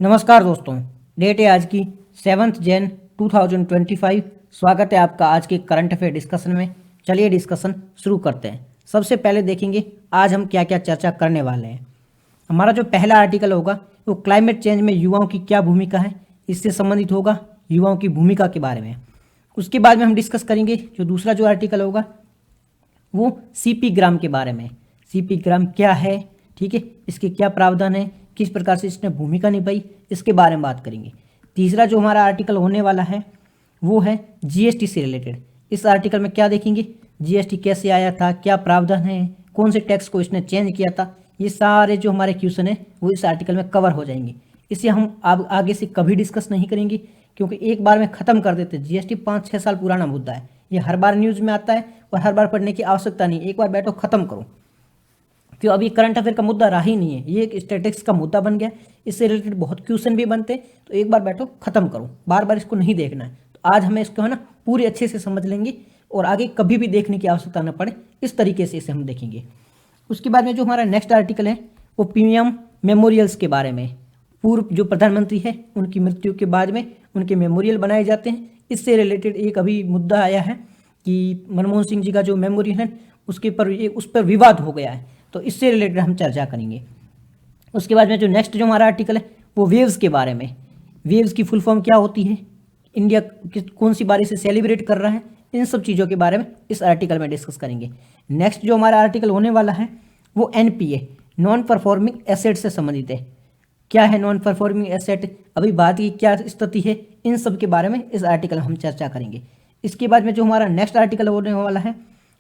नमस्कार दोस्तों। डेट है आज की 7 जन 2025। स्वागत है आपका आज के करंट अफेयर डिस्कशन में। चलिए डिस्कशन शुरू करते हैं। सबसे पहले देखेंगे आज हम क्या क्या चर्चा करने वाले हैं। हमारा जो पहला आर्टिकल होगा वो क्लाइमेट चेंज में युवाओं की क्या भूमिका है, इससे संबंधित होगा, युवाओं की भूमिका के बारे में। उसके बाद में हम डिस्कस करेंगे जो दूसरा जो आर्टिकल होगा वो सीपी ग्राम के बारे में। सीपी ग्राम क्या है, ठीक है, इसके क्या प्रावधान है, किस प्रकार से इसने भूमिका निभाई, इसके बारे में बात करेंगे। तीसरा जो हमारा आर्टिकल होने वाला है वो है जीएसटी से रिलेटेड। इस आर्टिकल में क्या देखेंगे, जीएसटी कैसे आया था, क्या प्रावधान है, कौन से टैक्स को इसने चेंज किया था, ये सारे जो हमारे क्वेश्चन है वो इस आर्टिकल में कवर हो जाएंगे। इसे हम आगे से कभी डिस्कस नहीं करेंगे क्योंकि एक बार में ख़त्म कर देते। जीएसटी 5-6 साल पुराना मुद्दा है, ये हर बार न्यूज़ में आता है और हर बार पढ़ने की आवश्यकता नहीं, एक बार बैठो ख़त्म करो। क्यों, अभी करंट अफेयर का मुद्दा रहा ही नहीं है, ये एक स्टैटिस्टिक्स का मुद्दा बन गया। इससे रिलेटेड बहुत क्वेश्चन भी बनते हैं, तो एक बार बैठो ख़त्म करो, बार बार इसको नहीं देखना है। तो आज हमें इसको है ना पूरी अच्छे से समझ लेंगे और आगे कभी भी देखने की आवश्यकता न पड़े, इस तरीके से इसे हम देखेंगे। उसके बाद में जो हमारा नेक्स्ट आर्टिकल है वो पीएम मेमोरियल्स के बारे में। पूर्व जो प्रधानमंत्री है उनकी मृत्यु के बाद में उनके मेमोरियल बनाए जाते हैं। इससे रिलेटेड एक अभी मुद्दा आया है कि मनमोहन सिंह जी का जो मेमोरियल है उसके पर उस पर विवाद हो गया है, तो इससे रिलेटेड हम चर्चा करेंगे। उसके बाद में जो नेक्स्ट जो हमारा आर्टिकल है वो वेव्स के बारे में। वेव्स की फुल फॉर्म क्या होती है, इंडिया कौन सी बारिश से सेलिब्रेट कर रहा है, इन सब चीज़ों के बारे में इस आर्टिकल में डिस्कस करेंगे। नेक्स्ट जो हमारा आर्टिकल होने वाला है वो एनपीए नॉन परफॉर्मिंग एसेट से संबंधित है। क्या है नॉन परफॉर्मिंग एसेट, अभी बात की क्या स्थिति है, इन सब के बारे में इस आर्टिकल में हम चर्चा करेंगे। इसके बाद में जो हमारा नेक्स्ट आर्टिकल होने वाला है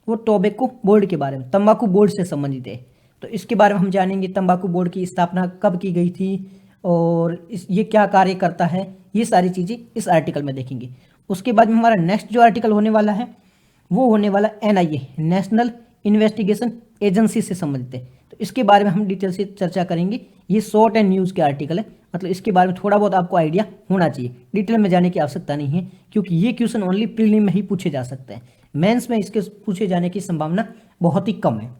वो टोबैको बोर्ड के बारे में, तंबाकू बोर्ड से संबंधित है। तो इसके बारे में हम जानेंगे तंबाकू बोर्ड की स्थापना कब की गई थी और ये क्या कार्य करता है, ये सारी चीज़ें इस आर्टिकल में देखेंगे। उसके बाद में हमारा नेक्स्ट जो आर्टिकल होने वाला है वो होने वाला एनआईए नेशनल इन्वेस्टिगेशन एजेंसी से संबंधित है। तो इसके बारे में हम डिटेल से चर्चा करेंगे। ये शॉर्ट एंड न्यूज़ के आर्टिकल है, मतलब इसके बारे में थोड़ा बहुत आपको आइडिया होना चाहिए, डिटेल में जाने की आवश्यकता नहीं है क्योंकि ये क्वेश्चन ओनली प्रीलिम में ही पूछे जा सकते हैं। मेंस में इसके पूछे जाने की संभावना बहुत ही कम है,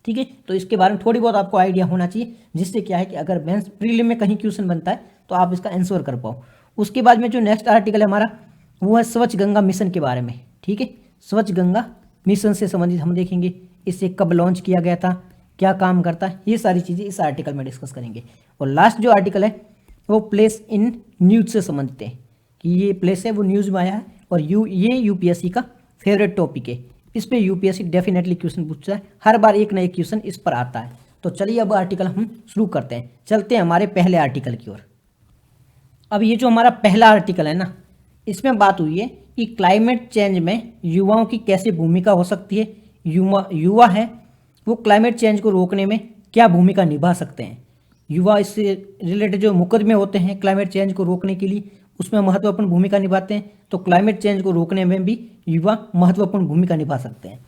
ठीक है। तो इसके बारे में थोड़ी बहुत आपको आइडिया होना चाहिए, जिससे क्या है कि अगर मेंस प्रीलिम में कहीं क्वेश्चन बनता है तो आप इसका आंसर कर पाओ। उसके बाद में जो नेक्स्ट आर्टिकल है हमारा वो है स्वच्छ गंगा मिशन के बारे में, ठीक है। स्वच्छ गंगा मिशन से संबंधित हम देखेंगे, इसे कब लॉन्च किया गया था, क्या काम करता है, ये सारी चीज़ें इस आर्टिकल में डिस्कस करेंगे। और लास्ट जो आर्टिकल है वो प्लेस इन न्यूज़ से संबंधित है कि ये प्लेस है वो न्यूज़ में आया है और ये यूपीएससी का फेवरेट टॉपिक है। इस पे यूपीएससी डेफिनेटली क्वेश्चन पूछता है, हर बार एक ना एक क्वेश्चन इस पर आता है। तो चलिए अब आर्टिकल हम शुरू करते हैं, चलते हैं हमारे पहले आर्टिकल की ओर। अब ये जो हमारा पहला आर्टिकल है ना, इसमें बात हुई है कि क्लाइमेट चेंज में युवाओं की कैसे भूमिका हो सकती है। युवा है वो क्लाइमेट चेंज को रोकने में क्या भूमिका निभा सकते हैं। युवा इससे रिलेटेड जो मुकदमे होते हैं क्लाइमेट चेंज को रोकने के लिए उसमें महत्वपूर्ण भूमिका निभाते हैं, तो क्लाइमेट चेंज को रोकने में भी युवा महत्वपूर्ण भूमिका निभा सकते हैं।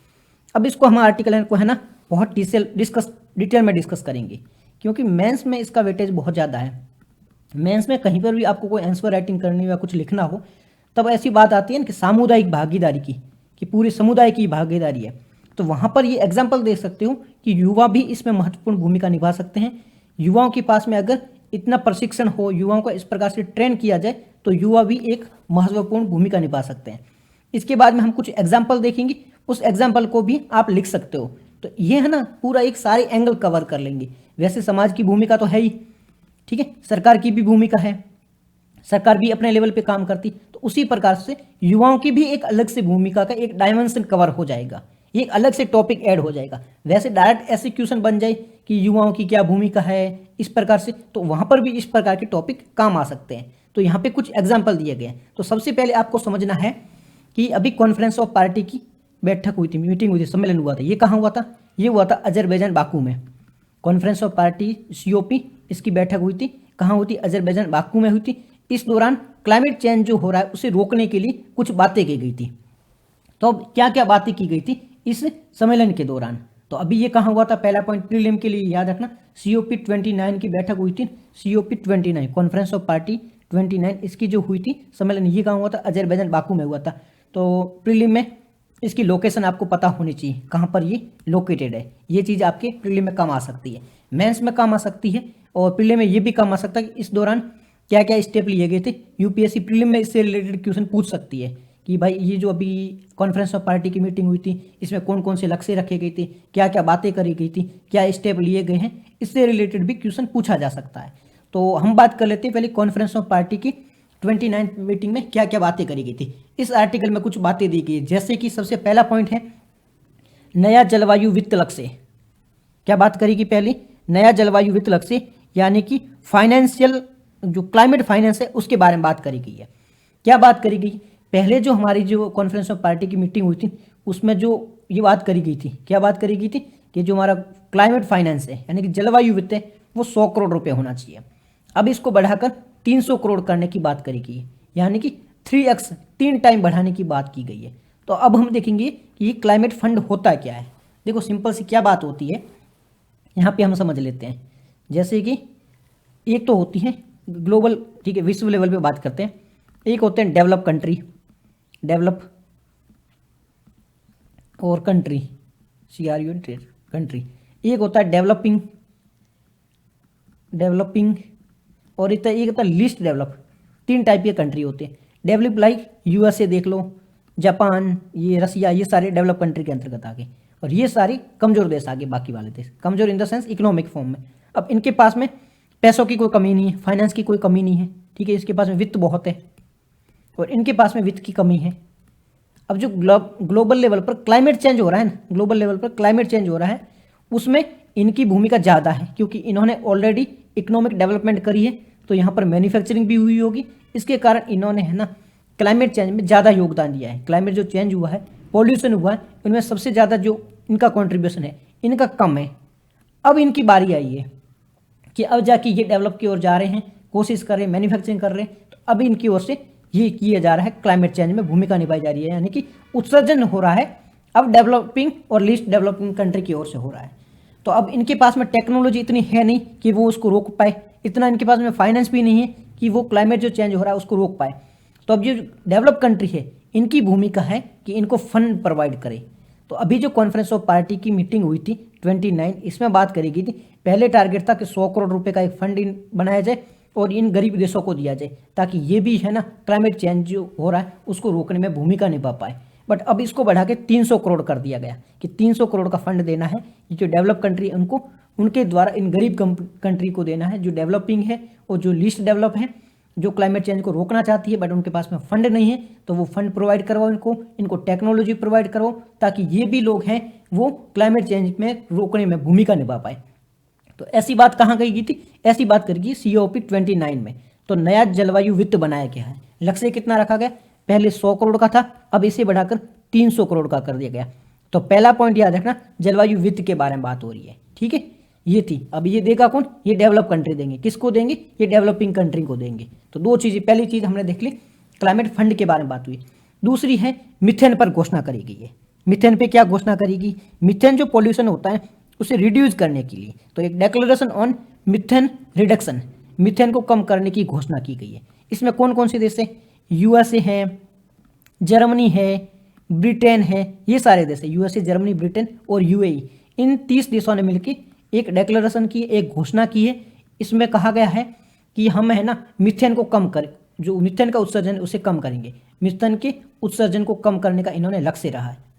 अब इसको हम आर्टिकल को है ना बहुत डिटेल में डिस्कस करेंगे क्योंकि मेंस में इसका वेटेज बहुत ज़्यादा है। मेंस में कहीं पर भी आपको कोई आंसर राइटिंग करनी हो या कुछ लिखना हो तब ऐसी बात आती है ना कि सामुदायिक भागीदारी की, कि पूरे समुदाय की भागीदारी है, तो वहाँ पर ये एग्जाम्पल दे सकते हो कि युवा भी इसमें महत्वपूर्ण भूमिका निभा सकते हैं। युवाओं के पास में अगर इतना प्रशिक्षण हो, युवाओं को इस प्रकार से ट्रेन किया जाए तो युवा भी एक महत्वपूर्ण भूमिका निभा सकते हैं। इसके बाद में हम कुछ एग्जाम्पल देखेंगे, उस एग्जाम्पल को भी आप लिख सकते हो। तो ये है ना पूरा एक सारे एंगल कवर कर लेंगे। वैसे समाज की भूमिका तो है ही, ठीक है, सरकार की भी भूमिका है, सरकार भी अपने लेवल पे काम करती, तो उसी प्रकार से युवाओं की भी एक अलग से भूमिका का एक डायमेंशन कवर हो जाएगा, एक अलग से टॉपिक ऐड हो जाएगा। वैसे डायरेक्ट ऐसे क्वेश्चन बन जाए कि युवाओं की क्या भूमिका है इस प्रकार से, तो वहां पर भी इस प्रकार के टॉपिक काम आ सकते हैं। तो यहाँ पे कुछ एग्जाम्पल दिए गए हैं। तो सबसे पहले आपको समझना है कि अभी कॉन्फ्रेंस ऑफ पार्टी की बैठक हुई थी, मीटिंग हुई थी, सम्मेलन हुआ था। ये कहाँ हुआ था, ये हुआ था अजरबैजान बाकू में। कॉन्फ्रेंस ऑफ पार्टी सीओपी इसकी बैठक हुई थी, कहाँ हुई थी, अजरबैजान बाकू में हुई थी। इस दौरान क्लाइमेट चेंज जो हो रहा है उसे रोकने के लिए कुछ बातें की गई थी। तो अब क्या क्या बातें की गई थी इस सम्मेलन के दौरान, तो अभी ये कहाँ हुआ था, पहला पॉइंट प्रीलिम के लिए याद रखना, COP 29 की बैठक हुई थी। COP 29 कॉन्फ्रेंस ऑफ पार्टी 29 इसकी जो हुई थी सम्मेलन, ये कहाँ हुआ था, अजरबैजान बाकू में हुआ था। तो प्रीलिम में इसकी लोकेशन आपको पता होनी चाहिए, कहाँ पर ये लोकेटेड है, ये चीज़ आपके प्रीलिम में काम आ सकती है, मेंस में काम आ सकती है। और प्रीलिम में ये भी काम आ सकता है कि इस दौरान क्या क्या स्टेप लिए गए थे। यूपीएससी प्रीलिम में इससे रिलेटेड क्वेश्चन पूछ सकती है कि भाई ये जो अभी कॉन्फ्रेंस ऑफ पार्टी की मीटिंग हुई थी, इसमें कौन कौन से लक्ष्य रखे गए थे, क्या क्या बातें करी गई थी, क्या स्टेप लिए गए हैं, इससे रिलेटेड भी क्वेश्चन पूछा जा सकता है। तो हम बात कर लेते हैं पहले कॉन्फ्रेंस ऑफ पार्टी की 29 मीटिंग में क्या क्या बातें करी गई थी। इस आर्टिकल में कुछ बातें दी गई, जैसे कि सबसे पहला पॉइंट है नया जलवायु वित्त लक्ष्य। क्या बात करेगी पहली, नया जलवायु वित्त लक्ष्य, यानी कि फाइनेंशियल जो क्लाइमेट फाइनेंस है उसके बारे में बात करी गई है। क्या बात करी गई, पहले जो हमारी जो कॉन्फ्रेंस ऑफ पार्टी की मीटिंग हुई थी उसमें जो ये बात करी गई थी, क्या बात करी गई थी कि जो हमारा क्लाइमेट फाइनेंस है यानी कि जलवायु वित्त है वो 100 करोड़ रुपए होना चाहिए। अब इसको बढ़ाकर 300 करोड़ करने की बात करी गई है, यानी कि 3x 3 टाइम बढ़ाने की बात की गई है। तो अब हम देखेंगे कि ये क्लाइमेट फंड होता क्या है। देखो सिंपल सी क्या बात होती है, यहाँ पे हम समझ लेते हैं। जैसे कि एक तो होती है ग्लोबल, ठीक है, विश्व लेवल पे बात करते हैं। एक होते हैं डेवलप कंट्री, डेवलप और कंट्री, CRU कंट्री। एक होता है डेवलपिंग, डेवलपिंग, और एक होता है लीस्ट डेवलप। 3 टाइप के कंट्री होते हैं। डेवलप लाइक USA देख लो, जापान, ये रसिया, ये सारे डेवलप कंट्री के अंतर्गत आ गए। और ये सारी कमजोर देश आ गए, बाकी वाले देश कमजोर in the sense economic form में। अब इनके पास में पैसों की कोई कमी नहीं है, फाइनेंस की कोई कमी नहीं है, ठीक है, इसके पास में वित्त बहुत है और इनके पास में वित्त की कमी है। अब जो ग्लोबल लेवल पर क्लाइमेट चेंज हो रहा है ना, ग्लोबल लेवल पर क्लाइमेट चेंज हो रहा है, उसमें इनकी भूमिका ज़्यादा है क्योंकि इन्होंने ऑलरेडी इकोनॉमिक डेवलपमेंट करी है, तो यहाँ पर मैन्युफैक्चरिंग भी हुई होगी। इसके कारण इन्होंने है ना क्लाइमेट चेंज में ज़्यादा योगदान दिया है। क्लाइमेट जो चेंज हुआ है, पॉल्यूशन हुआ है, उनमें सबसे ज़्यादा जो इनका कॉन्ट्रीब्यूशन है इनका कम है। अब इनकी बारी आई है कि अब जाके ये डेवलप की ओर जा रहे हैं, कोशिश कर रहे हैं, मैन्युफैक्चरिंग कर रहे हैं, तो अब इनकी ओर से ये किया जा रहा है, क्लाइमेट चेंज में भूमिका निभाई जा रही है, यानी कि उत्सर्जन हो रहा है अब डेवलपिंग और लीस्ट डेवलपिंग कंट्री की ओर से हो रहा है। तो अब इनके पास में टेक्नोलॉजी इतनी है नहीं कि वो उसको रोक पाए, इतना इनके पास में फाइनेंस भी नहीं है कि वो क्लाइमेट जो चेंज हो रहा है उसको रोक पाए। तो अब ये डेवलप कंट्री है, इनकी भूमिका है कि इनको फंड प्रोवाइड करे। तो अभी जो कॉन्फ्रेंस ऑफ पार्टी की मीटिंग हुई थी 29, इसमें बात करी गई थी, पहले टारगेट था कि 100 करोड़ रुपए का एक फंड बनाया जाए और इन गरीब देशों को दिया जाए ताकि ये भी है ना क्लाइमेट चेंज जो हो रहा है उसको रोकने में भूमिका निभा पाए। बट अब इसको बढ़ा के 300 करोड़ कर दिया गया कि 300 करोड़ का फंड देना है, ये जो डेवलप कंट्री है उनको, उनके द्वारा इन गरीब कंट्री को देना है जो डेवलपिंग है और जो लीस्ट डेवलप है, जो क्लाइमेट चेंज को रोकना चाहती है बट उनके पास में फंड नहीं है, तो वो फंड प्रोवाइड करवाओ इनको टेक्नोलॉजी प्रोवाइड करो ताकि ये भी लोग हैं वो क्लाइमेट चेंज में रोकने में भूमिका निभा पाए। तो ऐसी बात कहाँ कही थी, ऐसी बात करेगी COP 29 में। तो नया जलवायु वित्त बनाया गया है। लक्ष्य कितना रखा गया, पहले 100 करोड़ का था, अब इसे बढ़ाकर 300 करोड़ का कर दिया गया। तो पहला पॉइंट याद रखना, जलवायु वित्त के बारे में बात हो रही है, ठीक है, ये थी। अब ये देगा कौन, ये डेवलप कंट्री देंगे, किसको देंगे, ये डेवलपिंग कंट्री को देंगे। तो 2 चीज़ें, पहली चीज़ हमने देख ली क्लाइमेट फंड के बारे में बात हुई, दूसरी है मिथेन पर घोषणा करी गई है। मिथेन पे क्या घोषणा करेगी, मिथेन जो पॉल्यूशन होता है उसे रिड्यूस करने के लिए, तो एक declaration on methane reduction, methane को कम करने की घोषणा की गई है। इसमें कौन कौन से देश है, USA है, जर्मनी है, ब्रिटेन है, ये सारे देश है, USA, जर्मनी, ब्रिटेन और UAE, इन 30 देशों ने मिलकर एक डिक्लेरेशन की, एक घोषणा की है। इसमें कहा गया है कि हम है ना मिथेन को कम कर, जो मिथेन का उत्सर्जन है उसे कम करेंगे, मिथेन के उत्सर्जन को कम करने का इन्होंने लक्ष्य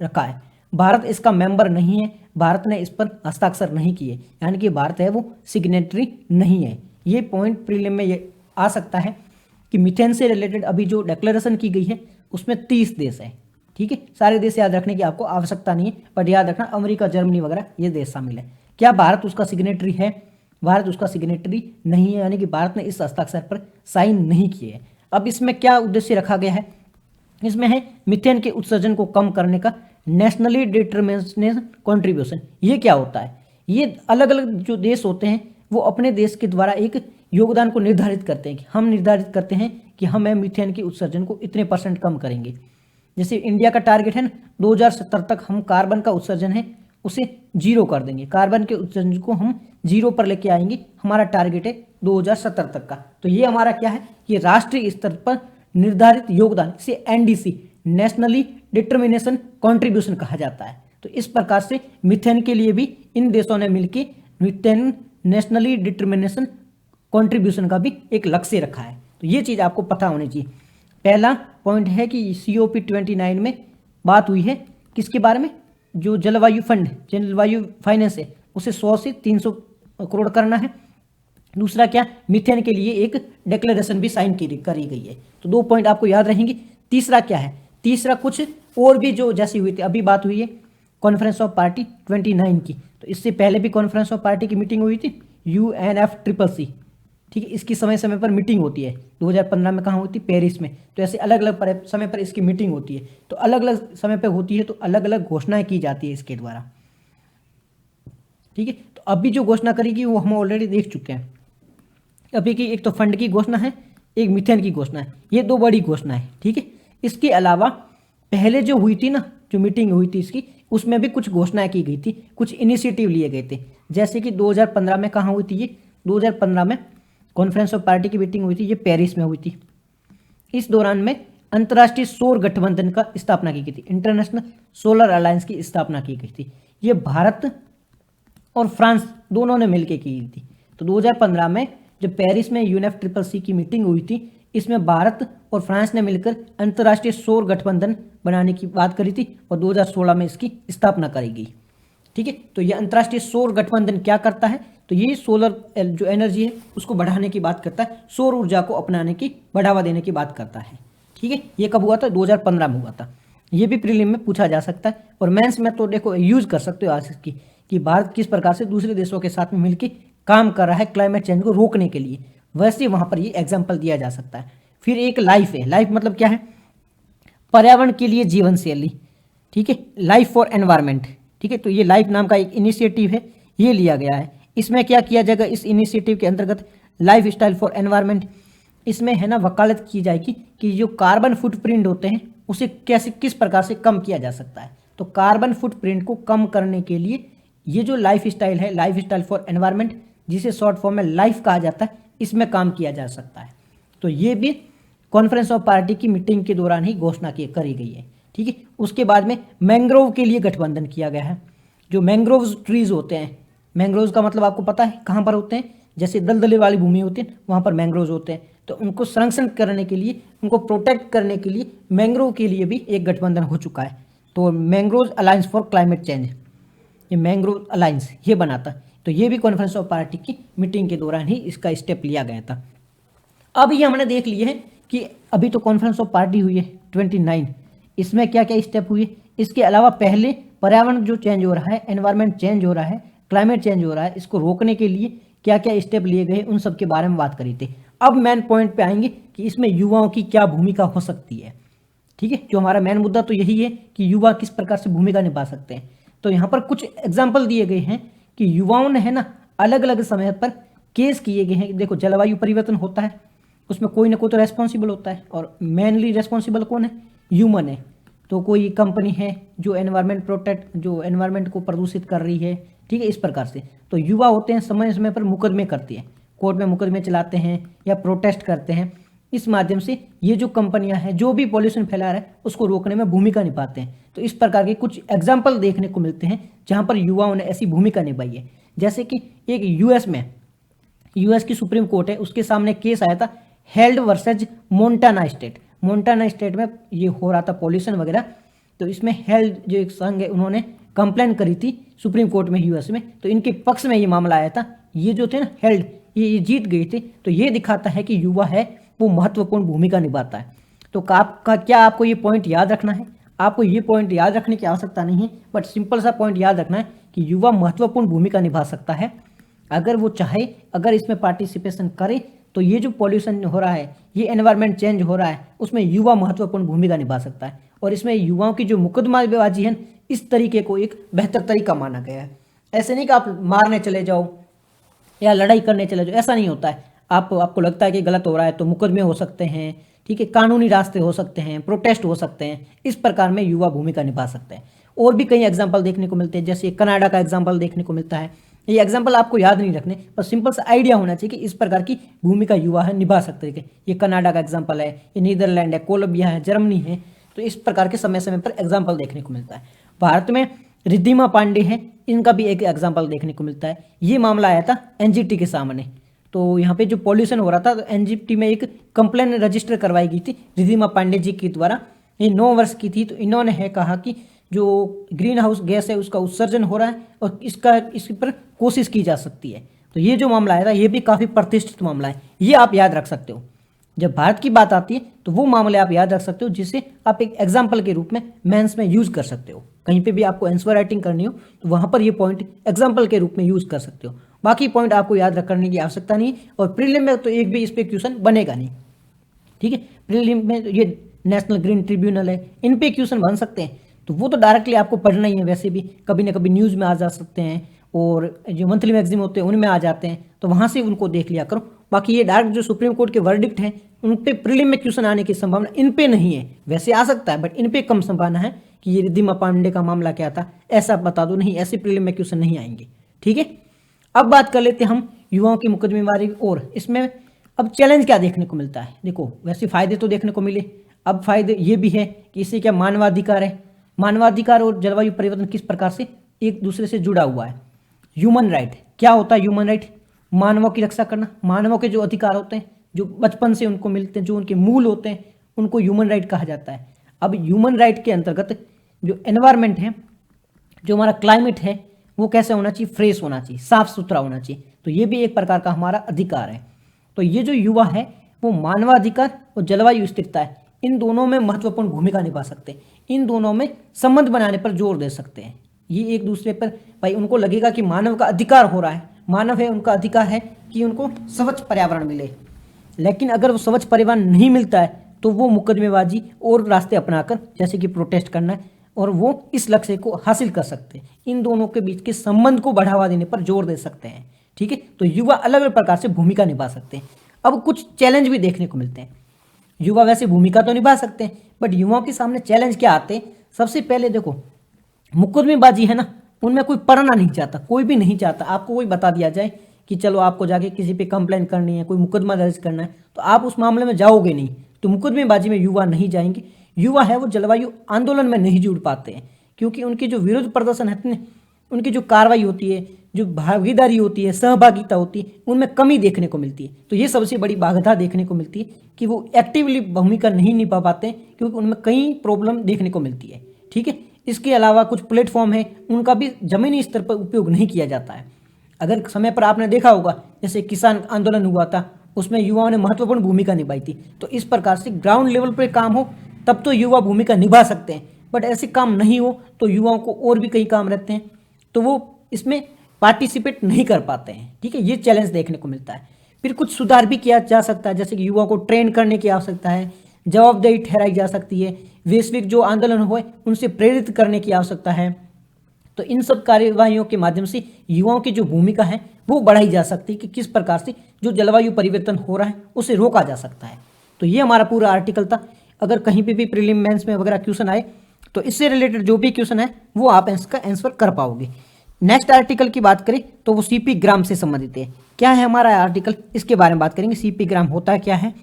रखा है। भारत इसका मेंबर नहीं है, भारत ने इस पर हस्ताक्षर नहीं किए, यानी कि भारत है वो सिग्नेटरी नहीं है। ये पॉइंट प्रीलिम में ये आ सकता है कि मिथेन से रिलेटेड अभी जो डिक्लेरेशन की गई है उसमें 30 देश है, ठीक है, सारे देश याद रखने की आपको आवश्यकता नहीं है, बट याद रखना अमेरिका, जर्मनी वगैरह ये देश शामिल है। क्या भारत उसका सिग्नेटरी है, भारत उसका सिग्नेटरी नहीं है, यानी कि भारत ने इस हस्ताक्षर पर साइन नहीं किए है। अब इसमें क्या उद्देश्य रखा गया है, इसमें है मिथेन के उत्सर्जन को कम करने का नेशनली डिटरमिनेशन कंट्रीब्यूशन। ये क्या होता है, ये अलग अलग जो देश होते हैं वो अपने देश के द्वारा एक योगदान को निर्धारित करते हैं कि हम निर्धारित करते हैं कि हम मिथेन के उत्सर्जन को इतने % कम करेंगे। जैसे इंडिया का टारगेट है ना 2070 तक हम कार्बन का उत्सर्जन है उसे 0 कर देंगे, कार्बन के उत्सर्जन को हम 0 पर लेके आएंगे, हमारा टारगेट है 2070 तक का। तो ये हमारा क्या है, ये राष्ट्रीय स्तर पर निर्धारित योगदान, इसे NDC, नेशनली डिटरमिनेशन कंट्रीब्यूशन कहा जाता है। तो इस प्रकार से मिथेन के लिए भी इन देशों ने मिलकर मिथेन नेशनली डिटरमिनेशन कंट्रीब्यूशन का भी एक लक्ष्य रखा है। तो ये चीज़ आपको पता होनी चाहिए। पहला पॉइंट है कि COP29 में बात हुई है किसके बारे में, जो जलवायु फंड, जलवायु फाइनेंस है, उसे 100 से 300 करोड़ करना है। दूसरा क्या, मीथेन के लिए एक डिक्लेरेशन भी साइन करी गई है। तो 2 पॉइंट आपको याद रहेंगे। तीसरा क्या है, तीसरा कुछ और भी जो जैसी हुई थी, अभी बात हुई है कॉन्फ्रेंस ऑफ पार्टी 29 की, तो इससे पहले भी कॉन्फ्रेंस ऑफ पार्टी की मीटिंग हुई थी UNFCCC, ठीक है। इसकी समय समय पर मीटिंग होती है। 2015 में कहाँ हुई थी, पेरिस में। तो ऐसे अलग अलग समय पर इसकी मीटिंग होती है। तो अलग अलग समय पर होती है, तो अलग अलग घोषणाएं की जाती है इसके द्वारा, ठीक है। तो अभी जो घोषणा करेगी वो हम ऑलरेडी देख चुके हैं। अभी की एक तो फंड की घोषणा है, एक मीथेन की घोषणा है, ये 2 बड़ी घोषणा है, ठीक है। इसके अलावा पहले जो हुई थी ना, जो मीटिंग हुई थी इसकी, उसमें भी कुछ घोषणाएं की गई थी, कुछ इनिशिएटिव लिए गए थे। जैसे कि 2015 में कहाँ हुई थी ये, 2015 में कॉन्फ्रेंस ऑफ पार्टी की मीटिंग हुई थी, ये पेरिस में हुई थी। इस दौरान में अंतर्राष्ट्रीय सौर गठबंधन का स्थापना की गई थी, इंटरनेशनल सोलर अलायंस की स्थापना की गई थी। ये भारत और फ्रांस दोनों ने मिलकर की गई थी। तो 2015 में जब पेरिस में UNFCCC की मीटिंग हुई थी, इसमें भारत और फ्रांस ने मिलकर अंतर्राष्ट्रीय सौर गठबंधन बनाने की बात करी थी और 2016 में इसकी स्थापना करी गई, ठीक है। तो ये अंतर्राष्ट्रीय सौर गठबंधन क्या करता है, तो ये सोलर जो एनर्जी है उसको बढ़ाने की बात करता है, सौर ऊर्जा को अपनाने की, बढ़ावा देने की बात करता है, ठीक है। ये कब हुआ था, 2015 में हुआ था। ये भी प्रीलिम में पूछा जा सकता है और मेंस में तो देखो यूज कर सकते हो आज की, कि भारत किस प्रकार से दूसरे देशों के साथ में मिलकर काम कर रहा है क्लाइमेट चेंज को रोकने के लिए, वैसे वहां पर ये एग्जाम्पल दिया जा सकता है। फिर एक लाइफ है, लाइफ मतलब क्या है, पर्यावरण के लिए जीवन शैली, ठीक है, लाइफ फॉर एनवायरमेंट, ठीक है। तो ये लाइफ नाम का एक इनिशिएटिव है, ये लिया गया है। इसमें क्या किया जाएगा, इस इनिशिएटिव के अंतर्गत लाइफ स्टाइल फॉर एनवायरमेंट, इसमें है ना वकालत की जाएगी कि जो कार्बन फुटप्रिंट होते हैं उसे कैसे, किस प्रकार से कम किया जा सकता है। तो कार्बन फुटप्रिंट को कम करने के लिए ये जो लाइफ स्टाइल है, लाइफ स्टाइल फॉर एनवायरमेंट, जिसे शॉर्ट फॉर्म में लाइफ कहा जाता है, इसमें काम किया जा सकता है। तो ये भी कॉन्फ्रेंस ऑफ पार्टी की मीटिंग के दौरान ही घोषणा करी गई है, ठीक है। उसके बाद में मैंग्रोव के लिए गठबंधन किया गया है। जो मैंग्रोव ट्रीज होते हैं, मैंग्रोव का मतलब आपको पता है कहाँ पर होते हैं, जैसे दलदले वाली भूमि होती है वहाँ पर मैंग्रोव होते हैं। तो उनको संरक्षण करने के लिए, उनको प्रोटेक्ट करने के लिए मैंग्रोव के लिए भी एक गठबंधन हो चुका है। तो mangrove alliance for climate change, ये मैंग्रोव अलायंस ये बनाता। तो ये भी कॉन्फ्रेंस ऑफ पार्टी की मीटिंग के दौरान ही इसका स्टेप लिया गया था। अब ये हमने देख लिए है कि अभी तो कॉन्फ्रेंस ऑफ पार्टी हुई है 29, इसमें क्या क्या स्टेप हुए। इसके अलावा पहले पर्यावरण जो चेंज हो रहा है, एनवायरनमेंट चेंज हो रहा है, क्लाइमेट चेंज हो रहा है, इसको रोकने के लिए क्या क्या स्टेप लिए गए, उन सब के बारे में बात करी थी। अब मेन पॉइंट पे आएंगे कि इसमें युवाओं की क्या भूमिका हो सकती है, ठीक है। जो हमारा मेन मुद्दा तो यही है कि युवा किस प्रकार से भूमिका निभा सकते हैं। तो यहाँ पर कुछ एग्जाम्पल दिए गए हैं कि युवाओं ने है ना अलग अलग समय पर केस किए गए हैं। देखो जलवायु परिवर्तन होता है, उसमें कोई ना कोई तो रेस्पॉन्सिबल होता है, और मेनली रेस्पॉन्सिबल कौन है, ह्यूमन है। तो कोई कंपनी है जो जो एनवायरमेंट को प्रदूषित कर रही है, ठीक है, इस प्रकार से। तो युवा होते हैं, समय समय पर मुकदमे करते हैं, कोर्ट में मुकदमे चलाते हैं या प्रोटेस्ट करते हैं। इस माध्यम से ये जो कंपनियां हैं जो भी पॉल्यूशन फैला रहा है उसको रोकने में भूमिका निभाते हैं। तो इस प्रकार के कुछ एग्जाम्पल देखने को मिलते हैं जहां पर युवाओं ने ऐसी भूमिका निभाई है। जैसे कि एक यूएस की सुप्रीम कोर्ट है, उसके सामने केस आया था held versus Montana state. Montana state में ये हो रहा था पॉल्यूशन वगैरह। तो इसमें हेल्ड जो एक संघ है उन्होंने कंप्लेन करी थी सुप्रीम कोर्ट में यूएस में। तो इनके पक्ष में ये मामला आया था। ये जो थे ना हेल्ड, ये जीत गए थे। तो ये दिखाता है कि युवा है वो महत्वपूर्ण भूमिका निभाता है। तो आपको ये पॉइंट याद रखना है। आपको ये पॉइंट याद रखने की आवश्यकता नहीं है, बट सिंपल सा पॉइंट याद रखना है कि युवा महत्वपूर्ण भूमिका निभा सकता है अगर वो चाहे, अगर इसमें पार्टिसिपेशन करे। तो ये जो पॉल्यूशन हो रहा है, ये एनवायरनमेंट चेंज हो रहा है, उसमें युवा महत्वपूर्ण भूमिका निभा सकता है। और इसमें युवाओं की जो मुकदमाबाजी है, इस तरीके को एक बेहतर तरीका माना गया है। ऐसे नहीं कि आप मारने चले जाओ या लड़ाई करने चले जाओ, ऐसा नहीं होता है। आपको लगता है कि गलत हो रहा है तो मुकदमे हो सकते हैं, ठीक है, कानूनी रास्ते हो सकते हैं, प्रोटेस्ट हो सकते हैं। इस प्रकार में युवा भूमिका निभा सकते हैं। और भी कई एग्जाम्पल देखने को मिलते हैं, जैसे कनाडा का एग्जाम्पल देखने को मिलता है। ये एग्जाम्पल आपको याद नहीं रखने, पर सिंपल सा आइडिया होना चाहिए कि इस प्रकार की भूमिका युवा है निभा सकते हैं। ये कनाडा का एग्जाम्पल है, ये नीदरलैंड है, कोलंबिया है, जर्मनी है। तो इस प्रकार के समय समय पर एग्जाम्पल देखने को मिलता है। भारत में रिद्धिमा पांडे है, इनका भी एक एग्जाम्पल देखने को मिलता है। ये मामला आया था एनजीटी के सामने, तो यहाँ पे जो पॉल्यूशन हो रहा था तो एनजीटी में एक कंप्लेन रजिस्टर करवाई गई थी रिद्धिमा पांडे जी के द्वारा। ये 9 वर्ष की थी। तो इन्होंने है कहा कि जो ग्रीन हाउस गैस है उसका उत्सर्जन हो रहा है और इस पर कोशिश की जा सकती है। तो ये जो मामला आया था ये भी काफ़ी प्रतिष्ठित मामला है, ये आप याद रख सकते हो। जब भारत की बात आती है तो वो मामले आप याद रख सकते हो जिसे आप एक एग्जाम्पल के रूप में मेंस में यूज कर सकते हो। कहीं पे भी आपको आंसर राइटिंग करनी हो तो वहाँ पर ये पॉइंट एग्जाम्पल के रूप में यूज कर सकते हो। बाकी पॉइंट आपको याद करने की आवश्यकता नहीं और प्रीलिम में तो एक भी इस पर क्वेश्चन बनेगा नहीं। ठीक है, प्रीलिम में ये नेशनल ग्रीन ट्रिब्यूनल है, इन पे क्वेश्चन बन सकते हैं तो वो तो डायरेक्टली आपको पढ़ना ही है। वैसे भी कभी ना कभी न्यूज़ में आ जा सकते हैं और जो मंथली मैगजीन होते हैं उनमें आ जाते हैं, तो वहाँ से उनको देख लिया करो। बाकी ये डायरेक्ट जो सुप्रीम कोर्ट के वर्डिक्ट हैं उन पे प्रीलिम में क्वेश्चन आने की संभावना इन पे नहीं है। वैसे आ सकता है बट इन पे कम संभावना है कि ये रिद्धिमा पांडे का मामला क्या था ऐसा बता दो, नहीं ऐसे प्रीलिम में क्वेश्चन नहीं आएंगे। ठीक है, अब बात कर लेते हैं हम युवाओं की मुकदमेबाजी और इसमें अब चैलेंज क्या देखने को मिलता है। देखो वैसे फायदे तो देखने को मिले, अब फायदे ये भी है कि इससे क्या मानवाधिकार है, मानवाधिकार और जलवायु परिवर्तन किस प्रकार से एक दूसरे से जुड़ा हुआ है। ह्यूमन राइट क्या होता है, ह्यूमन राइट मानवों की रक्षा करना, मानवों के जो अधिकार होते हैं जो बचपन से उनको मिलते हैं, जो उनके मूल होते हैं उनको ह्यूमन राइट कहा जाता है। अब ह्यूमन राइट के अंतर्गत जो एनवायरनमेंट है, जो हमारा क्लाइमेट है वो कैसे होना चाहिए, फ्रेश होना चाहिए, साफ सुथरा होना चाहिए। तो ये भी एक प्रकार का हमारा अधिकार है। तो ये जो युवा है वो मानवाधिकार और जलवायु स्थिरता है, इन दोनों में महत्वपूर्ण भूमिका निभा सकते हैं, इन दोनों में संबंध बनाने पर जोर दे सकते हैं। ये एक दूसरे पर भाई उनको लगेगा कि मानव का अधिकार हो रहा है, मानव है उनका अधिकार है कि उनको स्वच्छ पर्यावरण मिले, लेकिन अगर वो स्वच्छ पर्यावरण नहीं मिलता है तो वो मुकदमेबाजी और रास्ते अपनाकर जैसे कि प्रोटेस्ट करना है और वो इस लक्ष्य को हासिल कर सकते हैं। इन दोनों के बीच के संबंध को बढ़ावा देने पर जोर दे सकते हैं। ठीक है, तो युवा अलग अलग प्रकार से भूमिका निभा सकते हैं। अब कुछ चैलेंज भी देखने को मिलते हैं। युवा वैसे भूमिका तो निभा सकते हैं बट युवाओं के सामने चैलेंज क्या आते हैं। सबसे पहले देखो मुकदमेबाजी है ना, उनमें कोई पढ़ना नहीं चाहता, कोई भी नहीं चाहता। आपको कोई बता दिया जाए कि चलो आपको जाके किसी पे कंप्लेंट करनी है, कोई मुकदमा दर्ज करना है, तो आप उस मामले में जाओगे नहीं। तो मुकदमेबाजी में युवा नहीं जाएंगे। युवा है वो जलवायु आंदोलन में नहीं जुड़ पाते हैं क्योंकि उनके जो विरोध प्रदर्शन है, उनकी जो कार्रवाई होती है, जो भागीदारी होती है, सहभागिता होती है, उनमें कमी देखने को मिलती है। तो ये सबसे बड़ी बाधा देखने को मिलती है कि वो एक्टिवली भूमिका नहीं निभा पाते हैं क्योंकि उनमें कई प्रॉब्लम देखने को मिलती है। ठीक है, इसके अलावा कुछ प्लेटफॉर्म है उनका भी जमीनी स्तर पर उपयोग नहीं किया जाता है। अगर समय पर आपने देखा होगा जैसे किसान आंदोलन हुआ था उसमें युवाओं ने महत्वपूर्ण भूमिका निभाई थी। तो इस प्रकार से ग्राउंड लेवल पर काम हो तब तो युवा भूमिका निभा सकते हैं, बट ऐसे काम नहीं हो तो युवाओं को और भी कई काम रहते हैं तो वो इसमें पार्टिसिपेट नहीं कर पाते हैं। ठीक है, ये चैलेंज देखने को मिलता है। फिर कुछ सुधार भी किया जा सकता है जैसे कि युवाओं को ट्रेन करने की आवश्यकता है, जवाबदेही ठहराई जा सकती है, वैश्विक जो आंदोलन हुए उनसे प्रेरित करने की आवश्यकता है। तो इन सब कार्यवाहियों के माध्यम से युवाओं की जो भूमिका है वो बढ़ाई जा सकती है कि किस प्रकार से जो जलवायु परिवर्तन हो रहा है उसे रोका जा सकता है। तो ये हमारा पूरा आर्टिकल था। अगर कहीं पे भी प्रीलिम मेंस में वगैरह क्वेश्चन आए तो इससे रिलेटेड जो भी क्वेश्चन है वो आप इसका आंसर कर पाओगे। नेक्स्ट आर्टिकल की बात करें तो वो सीपी ग्राम से संबंधित है। क्या है हमारा आर्टिकल, इसके बारे में बात करेंगे। सीपी ग्राम होता है क्या है,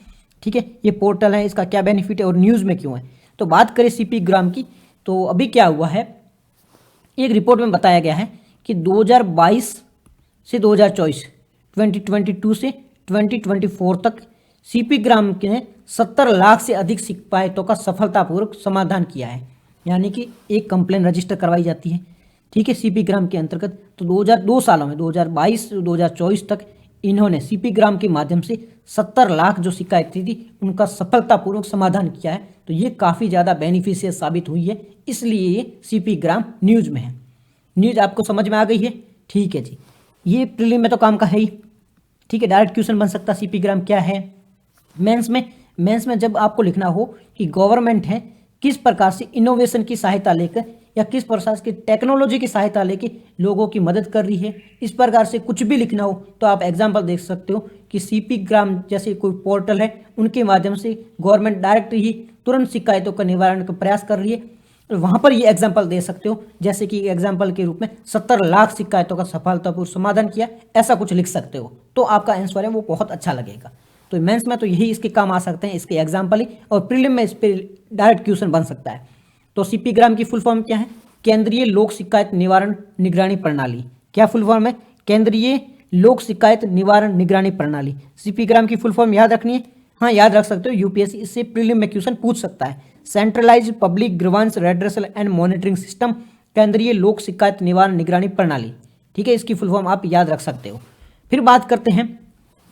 ठीक है, ये पोर्टल है, इसका क्या बेनिफिट है और न्यूज़ में क्यों है। तो बात करें सीपी ग्राम की तो अभी क्या हुआ है, एक रिपोर्ट में बताया गया है कि 2022 से 2024 2022 से 2024 तक सीपी ग्राम ने 70 लाख से अधिक शिकायतों का सफलतापूर्वक समाधान किया है। यानी कि एक कंप्लेन रजिस्टर करवाई जाती है, ठीक है, सीपी ग्राम के अंतर्गत। तो 2002 सालों में 2022 से 2024 तक इन्होंने सीपी ग्राम के माध्यम से 70 लाख जो शिकायतें थी उनका सफलतापूर्वक समाधान किया है। तो ये काफ़ी ज़्यादा बेनिफिशियल साबित हुई है, इसलिए ये सीपी ग्राम न्यूज़ में है। न्यूज़ आपको समझ में आ गई है, ठीक है जी। ये प्रीलिम में तो काम का है ही, ठीक है, डायरेक्ट क्वेश्चन बन सकता है सीपी ग्राम क्या है। मेंस में जब आपको लिखना हो कि गवर्नमेंट है किस प्रकार से इनोवेशन की सहायता लेकर या किस प्रकार की टेक्नोलॉजी की सहायता लेकर लोगों की मदद कर रही है, इस प्रकार से कुछ भी लिखना हो तो आप एग्जाम्पल देख सकते हो कि सीपी ग्राम जैसे कोई पोर्टल है उनके माध्यम से गवर्नमेंट डायरेक्ट ही तुरंत शिकायतों का निवारण का प्रयास कर रही है। वहाँ पर ये एग्जाम्पल दे सकते हो, जैसे कि एग्जाम्पल के रूप में 70 लाख शिकायतों का सफलतापूर्वक समाधान किया, ऐसा कुछ लिख सकते हो तो आपका आंसर है वो बहुत अच्छा लगेगा। तो मेंस में तो यही इसके काम आ सकते हैं, इसके एग्जाम्पल ही, और प्रीलिम में इस पर डायरेक्ट क्वेश्चन बन सकता है। तो सीपी ग्राम की फुल फॉर्म क्या है, केंद्रीय लोक शिकायत निवारण निगरानी प्रणाली। क्या फुल फॉर्म है, केंद्रीय लोक शिकायत निवारण निगरानी प्रणाली। सीपी ग्राम की फुल फॉर्म याद रखनी है, हाँ याद रख सकते हो, यूपीएससी इससे प्रीलिम में क्वेश्चन पूछ सकता है। Centralised public grievance redressal and monitoring system, केंद्रीय लोक शिकायत निवारण निगरानी प्रणाली। ठीक है, इसकी फुल फॉर्म आप याद रख सकते हो। फिर बात करते हैं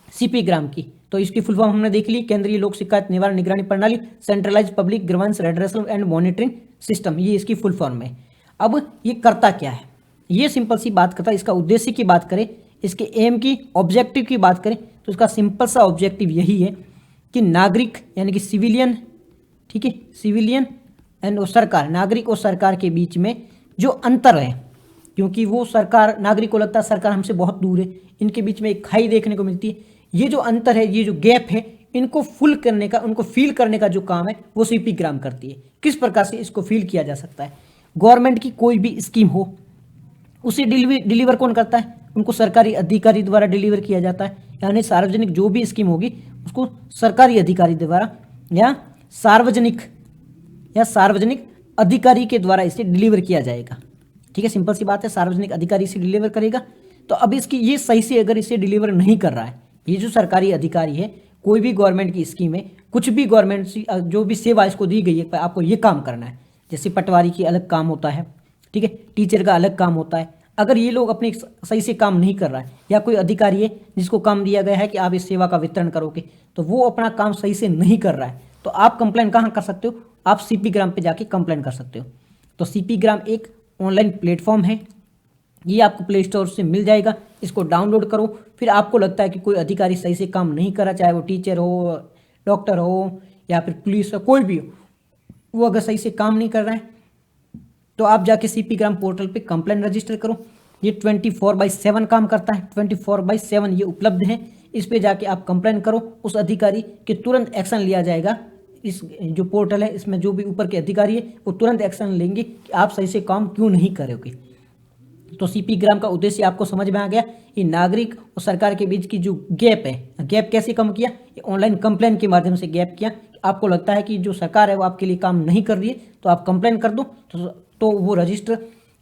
सीपी ग्राम की, तो इसकी फुल फॉर्म हमने देख ली, केंद्रीय लोक शिकायत निवारण निगरानी प्रणाली, centralised public grievance redressal and monitoring system, ये इसकी फुल फॉर्म है। अब ये करता क्या है, ये सिंपल सी बात करता है। इसका उद्देश्य की बात करें, इसके एम की, ऑब्जेक्टिव की बात करें, तो इसका सिंपल सा ऑब्जेक्टिव यही है कि नागरिक यानी कि सिविलियन, ठीक है, सिविलियन एंड सरकार, नागरिक और सरकार के बीच में जो अंतर है, क्योंकि वो सरकार, नागरिक को लगता है सरकार हमसे बहुत दूर है, इनके बीच में एक खाई देखने को मिलती है। ये जो अंतर है, ये जो गैप है, इनको फुल करने का, उनको फील करने का जो काम है वो सीपी ग्राम करती है। किस प्रकार से इसको फील किया जा सकता है, गवर्नमेंट की कोई भी स्कीम हो उसे डिलीवर कौन करता है, उनको सरकारी अधिकारी द्वारा डिलीवर किया जाता है। यानी सार्वजनिक जो भी स्कीम होगी उसको सरकारी अधिकारी द्वारा या सार्वजनिक अधिकारी के द्वारा इसे डिलीवर किया जाएगा। ठीक है, सिंपल सी बात है, सार्वजनिक अधिकारी इसे डिलीवर करेगा। तो अब इसकी ये सही से अगर इसे डिलीवर नहीं कर रहा है, ये जो सरकारी अधिकारी है, कोई भी गवर्नमेंट की स्कीम है, कुछ भी गवर्नमेंट जो भी सेवा इसको दी गई है, आपको ये काम करना है, जैसे पटवारी की अलग काम होता है, ठीक है, टीचर का अलग काम होता है। अगर ये लोग अपने सही से काम नहीं कर रहा है, या कोई अधिकारी है जिसको काम दिया गया है कि आप इस सेवा का वितरण करोगे, तो वो अपना काम सही से नहीं कर रहा है, तो आप कंप्लेन कहाँ कर सकते हो, आप सीपी ग्राम पे जाके कंप्लेन कर सकते हो। तो सीपी ग्राम एक ऑनलाइन प्लेटफॉर्म है, ये आपको प्ले स्टोर से मिल जाएगा, इसको डाउनलोड करो। फिर आपको लगता है कि कोई अधिकारी सही से काम नहीं कर रहा, चाहे वो टीचर हो, डॉक्टर हो, या फिर पुलिस हो, कोई भी हो, वो अगर सही से काम नहीं कर रहा है, तो आप जाके सीपी ग्राम पोर्टल पे कंप्लेन रजिस्टर करो। ये 24/7 काम करता है, 24/7 ये उपलब्ध है। इस पे जाके आप कंप्लेन करो, उस अधिकारी के तुरंत एक्शन लिया जाएगा। इस जो पोर्टल है, इसमें जो भी ऊपर के अधिकारी है वो तुरंत एक्शन लेंगे कि आप सही से काम क्यों नहीं करोगे। तो सीपी ग्राम का उद्देश्य आपको समझ में आ गया। ये नागरिक और सरकार के बीच की जो गैप है, गैप कैसे कम किया, ये ऑनलाइन कंप्लेन के माध्यम से गैप किया। आपको लगता है कि जो सरकार है वो आपके लिए काम नहीं कर रही है, तो आप कंप्लेन कर दो, तो वो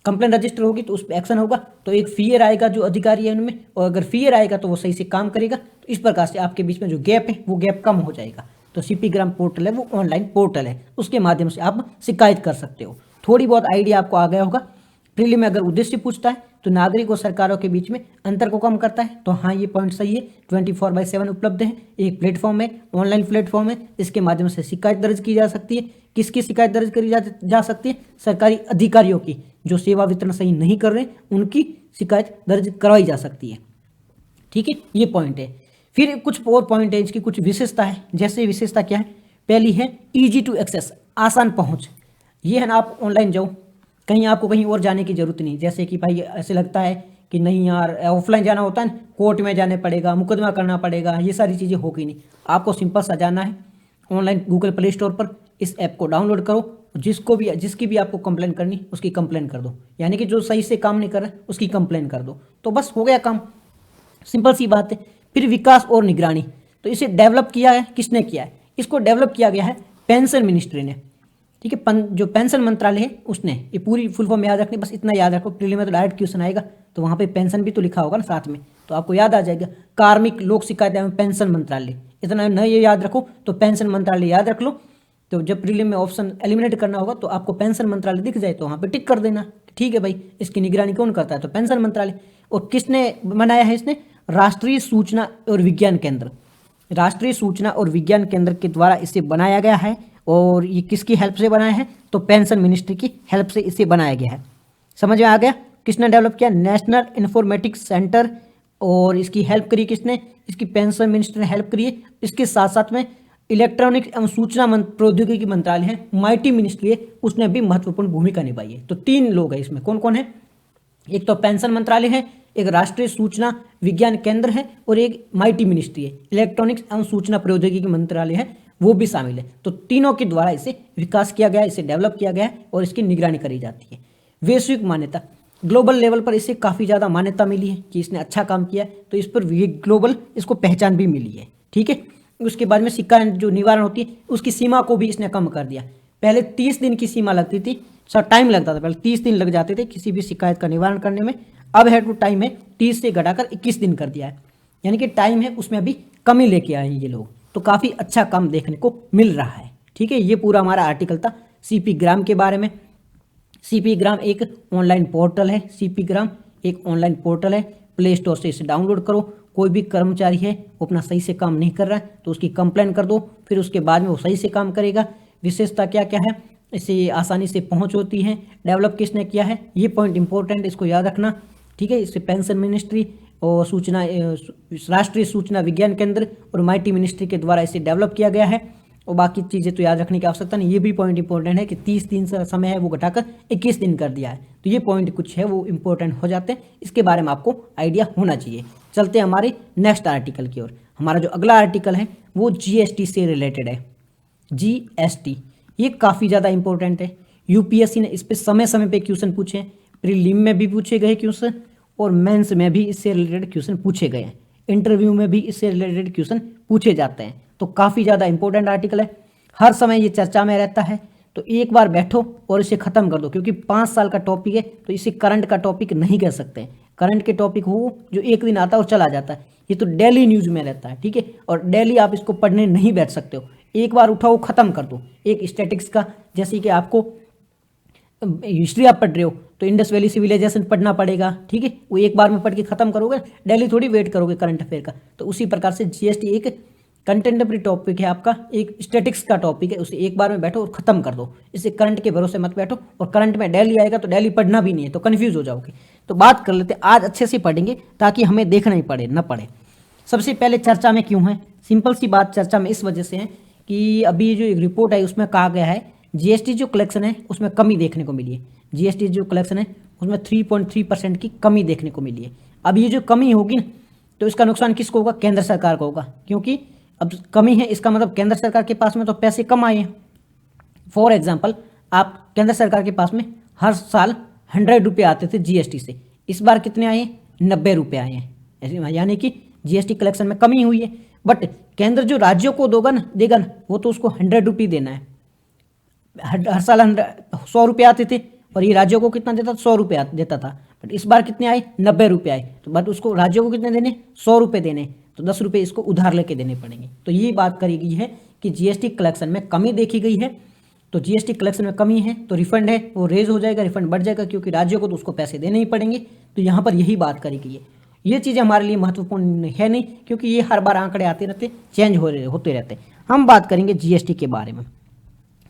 कंप्लेन रजिस्टर होगी, तो उस पर एक्शन होगा, तो एक फीयर आएगा जो अधिकारी है उनमें, और अगर फीयर आएगा तो वो सही से काम करेगा। तो इस प्रकार से आपके बीच में जो गैप है वो गैप कम हो जाएगा। तो सीपी ग्राम पोर्टल है वो ऑनलाइन पोर्टल है, उसके माध्यम से आप शिकायत कर सकते हो। थोड़ी बहुत आइडिया आपको आ गया होगा। प्रीलिम में अगर उद्देश्य पूछता है तो नागरिक और सरकारों के बीच में अंतर को कम करता है, तो हाँ ये पॉइंट सही है। 24/7 उपलब्ध है, एक प्लेटफॉर्म है, ऑनलाइन प्लेटफॉर्म है, इसके माध्यम से शिकायत दर्ज की जा सकती है। किसकी शिकायत दर्ज करी जा सकती है, सरकारी अधिकारियों की, जो सेवा वितरण सही नहीं कर रहे उनकी शिकायत दर्ज करवाई जा सकती है। ठीक है, ये पॉइंट है। फिर कुछ और पॉइंट है, इसकी कुछ विशेषता है। जैसे विशेषता क्या है, पहली है ईजी टू एक्सेस, आसान पहुंच। ये है ना, आप ऑनलाइन जाओ, कहीं आपको कहीं और जाने की जरूरत नहीं। जैसे कि भाई ऐसे लगता है कि नहीं यार, ऑफलाइन जाना होता है, कोर्ट में जाने पड़ेगा, मुकदमा करना पड़ेगा, ये सारी चीज़ें होगी नहीं। आपको सिंपल सा जाना है ऑनलाइन, गूगल प्ले स्टोर पर इस ऐप को डाउनलोड करो, जिसकी भी आपको कंप्लेन करनी उसकी कंप्लेन कर दो, यानी कि जो सही से काम नहीं कर रहा है उसकी कंप्लेन कर दो, तो बस हो गया काम। सिंपल सी बात है। फिर विकास और निगरानी, तो इसे डेवलप किया है, किसने किया है, इसको डेवलप किया गया है पेंशन मिनिस्ट्री ने। ठीक है, जो पेंशन मंत्रालय है उसने, ये पूरी फुल फॉर्म याद रखनी, बस इतना याद रखो, प्रीलिम में तो डायरेक्ट क्वेश्चन आएगा, तो वहाँ पे पेंशन भी तो लिखा होगा ना साथ में, तो आपको याद आ जाएगा। कार्मिक लोक शिकायत एवं पेंशन मंत्रालय, इतना न ये याद रखो तो पेंशन मंत्रालय याद रख लो। तो जब प्रीलिम में ऑप्शन एलिमिनेट करना होगा तो आपको पेंशन मंत्रालय दिख जाए तो वहाँ पे टिक कर देना, ठीक है भाई, इसकी निगरानी कौन करता है, तो पेंशन मंत्रालय। और किसने बनाया है इसने, राष्ट्रीय सूचना और विज्ञान केंद्र, राष्ट्रीय सूचना और विज्ञान केंद्र के द्वारा इसे बनाया गया है। और ये किसकी हेल्प से बनाया है, तो पेंशन मिनिस्ट्री की हेल्प से इसे बनाया गया है। समझ में आ गया, किसने डेवलप किया, नेशनल इन्फॉर्मेटिक्स सेंटर, और इसकी हेल्प करी किसने, इसकी पेंशन मिनिस्ट्री ने हेल्प करी है। इसके साथ साथ में इलेक्ट्रॉनिक एवं सूचना प्रौद्योगिकी मंत्रालय है, माइटी मिनिस्ट्री है, उसने भी महत्वपूर्ण भूमिका निभाई है। तो 3 लोग हैं इसमें, कौन कौन है, एक तो पेंशन मंत्रालय है, एक राष्ट्रीय सूचना विज्ञान केंद्र है, और एक माइटी मिनिस्ट्री है, इलेक्ट्रॉनिक्स एवं सूचना प्रौद्योगिकी मंत्रालय है, वो भी शामिल है। तो तीनों के द्वारा इसे विकास किया गया, इसे डेवलप किया गया है, और इसकी निगरानी करी जाती है। वैश्विक मान्यता, ग्लोबल लेवल पर इसे काफ़ी ज़्यादा मान्यता मिली है कि इसने अच्छा काम किया है, तो इस पर ग्लोबल इसको पहचान भी मिली है। ठीक है, उसके बाद में शिकायत जो निवारण होती है उसकी सीमा को भी इसने कम कर दिया। पहले 30 दिन की सीमा लगती थी, टाइम लगता था, पहले 30 दिन लग जाते थे किसी भी शिकायत का निवारण करने में। अब है टू टाइम है 30 से घटाकर 21 दिन कर दिया है, यानी कि टाइम है उसमें अभी कमी लेके आए हैं ये लोग, तो काफ़ी अच्छा काम देखने को मिल रहा है। ठीक है, ये पूरा हमारा आर्टिकल था सीपी ग्राम के बारे में। सीपी ग्राम एक ऑनलाइन पोर्टल है, सीपी ग्राम एक ऑनलाइन पोर्टल है, प्ले स्टोर से इसे डाउनलोड करो। कोई भी कर्मचारी है वो अपना सही से काम नहीं कर रहा है तो उसकी कंप्लेन कर दो, फिर उसके बाद में वो सही से काम करेगा। विशेषता क्या क्या है, इससे आसानी से पहुंच होती है। डेवलप किसने किया है, ये पॉइंट इंपॉर्टेंट, इसको याद रखना। ठीक है, इससे पेंशन मिनिस्ट्री और राष्ट्रीय सूचना विज्ञान केंद्र और माइटी मिनिस्ट्री के द्वारा इसे डेवलप किया गया है। और बाकी चीज़ें तो याद रखने की आवश्यकता नहीं। ये भी पॉइंट इंपॉर्टेंट है कि 30 दिन का समय है वो घटाकर 21 दिन कर दिया है, तो ये पॉइंट कुछ है वो इंपॉर्टेंट हो जाते हैं, इसके बारे में आपको आइडिया होना चाहिए। चलते हैं हमारे नेक्स्ट आर्टिकल की ओर। हमारा जो अगला आर्टिकल है वो जीएसटी से रिलेटेड है। जीएसटी ये काफ़ी ज़्यादा इंपॉर्टेंट है। यूपीएससी ने इस पर समय समय पे क्वेश्चन पूछे हैं, प्रीलिम में भी पूछे गए क्वेश्चन और मेंस में भी इससे रिलेटेड क्वेश्चन पूछे गए हैं, इंटरव्यू में भी इससे रिलेटेड क्वेश्चन पूछे जाते हैं, तो काफ़ी ज़्यादा इंपॉर्टेंट आर्टिकल है। हर समय ये चर्चा में रहता है, तो एक बार बैठो और इसे ख़त्म कर दो, क्योंकि 5 साल का टॉपिक है तो इसे करंट का टॉपिक नहीं कह सकते। करंट के टॉपिक हो जो एक दिन आता है और चला जाता है, ये तो डेली न्यूज़ में रहता है। ठीक है, और डेली आप इसको पढ़ने नहीं बैठ सकते हो, एक बार उठाओ ख़त्म कर दो। एक स्टैटिक्स का, जैसे कि आपको हिस्ट्री आप पढ़ रहे हो तो इंडस वैली सिविलाइजेशन पढ़ना पड़ेगा। ठीक है, वो एक बार में पढ़ के खत्म करोगे, डेली थोड़ी वेट करोगे करंट अफेयर का। तो उसी प्रकार से जीएसटी एक कंटेम्प्रेरी टॉपिक है आपका, एक स्टैटिक्स का टॉपिक है, उसे एक बार में बैठो और खत्म कर दो। इससे करंट के भरोसे मत बैठो, और करंट में डेली आएगा तो डेली पढ़ना भी नहीं है, तो कन्फ्यूज हो जाओगे। तो बात कर लेते, आज अच्छे से पढ़ेंगे ताकि हमें देखना ही पड़े न पड़े। सबसे पहले चर्चा में क्यों है, सिंपल सी बात, चर्चा में इस वजह से है कि अभी जो एक रिपोर्ट है उसमें कहा गया है जीएसटी जो कलेक्शन है उसमें कमी देखने को मिली है। जीएसटी जो कलेक्शन है उसमें 3.3% की कमी देखने को मिली है। अब ये जो कमी होगी तो इसका नुकसान किसको होगा, केंद्र सरकार को होगा, क्योंकि अब कमी है इसका मतलब केंद्र सरकार के पास में तो पैसे कम आए हैं। फॉर एग्जाम्पल, आप केंद्र सरकार के पास में हर साल 100 रुपये आते थे जीएसटी से, इस बार कितने आए हैं, 90 रुपये आए हैं, यानी कि जीएसटी कलेक्शन में कमी हुई है। बट केंद्र जो राज्यों को देगा ना वो तो उसको 100 रुपये देना है। हर साल 100 रुपये आते थे और ये राज्यों को कितना देता था, 100 रुपये देता था। बट इस बार कितने आए, 90 रुपये आए, तो बट उसको राज्यों को कितने देने, 100 रुपये देने, तो 10 रुपये इसको उधार लेके देने पड़ेंगे। तो ये बात करी गई है कि जीएसटी कलेक्शन में कमी देखी गई है। तो जीएसटी कलेक्शन में कमी है तो रिफंड है वो रेज हो जाएगा, रिफंड बढ़ जाएगा, क्योंकि राज्यों को तो उसको पैसे देने ही पड़ेंगे। तो यहाँ पर यही बात करी गई है। ये चीज़ें हमारे लिए महत्वपूर्ण है नहीं, क्योंकि ये हर बार आंकड़े आते रहते, चेंज होते रहते। हम बात करेंगे जीएसटी के बारे में।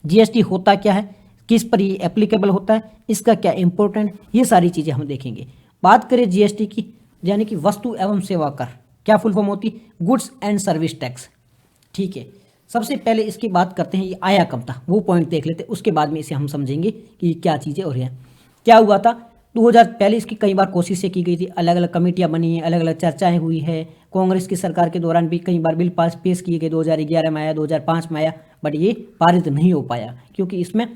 जीएसटी होता क्या है, किस पर ये एप्लीकेबल होता है, इसका क्या इंपॉर्टेंट, ये सारी चीज़ें हम देखेंगे। बात करें जीएसटी की, यानी कि वस्तु एवं सेवा कर, क्या फुल फॉर्म होती, गुड्स एंड सर्विस टैक्स। ठीक है, सबसे पहले इसकी बात करते हैं, ये आया कब था वो पॉइंट देख लेते हैं, उसके बाद में इसे हम समझेंगे कि क्या चीज़ें हो रही हैं। क्या हुआ था 2000 पहले इसकी कई बार कोशिशें की गई थी, अलग अलग कमेटियां बनी हैं, अलग अलग चर्चाएं हुई है। कांग्रेस की सरकार के दौरान भी कई बार बिल पेश किए गए, 2011 में आया, 2005 में आया, बट ये पारित नहीं हो पाया, क्योंकि इसमें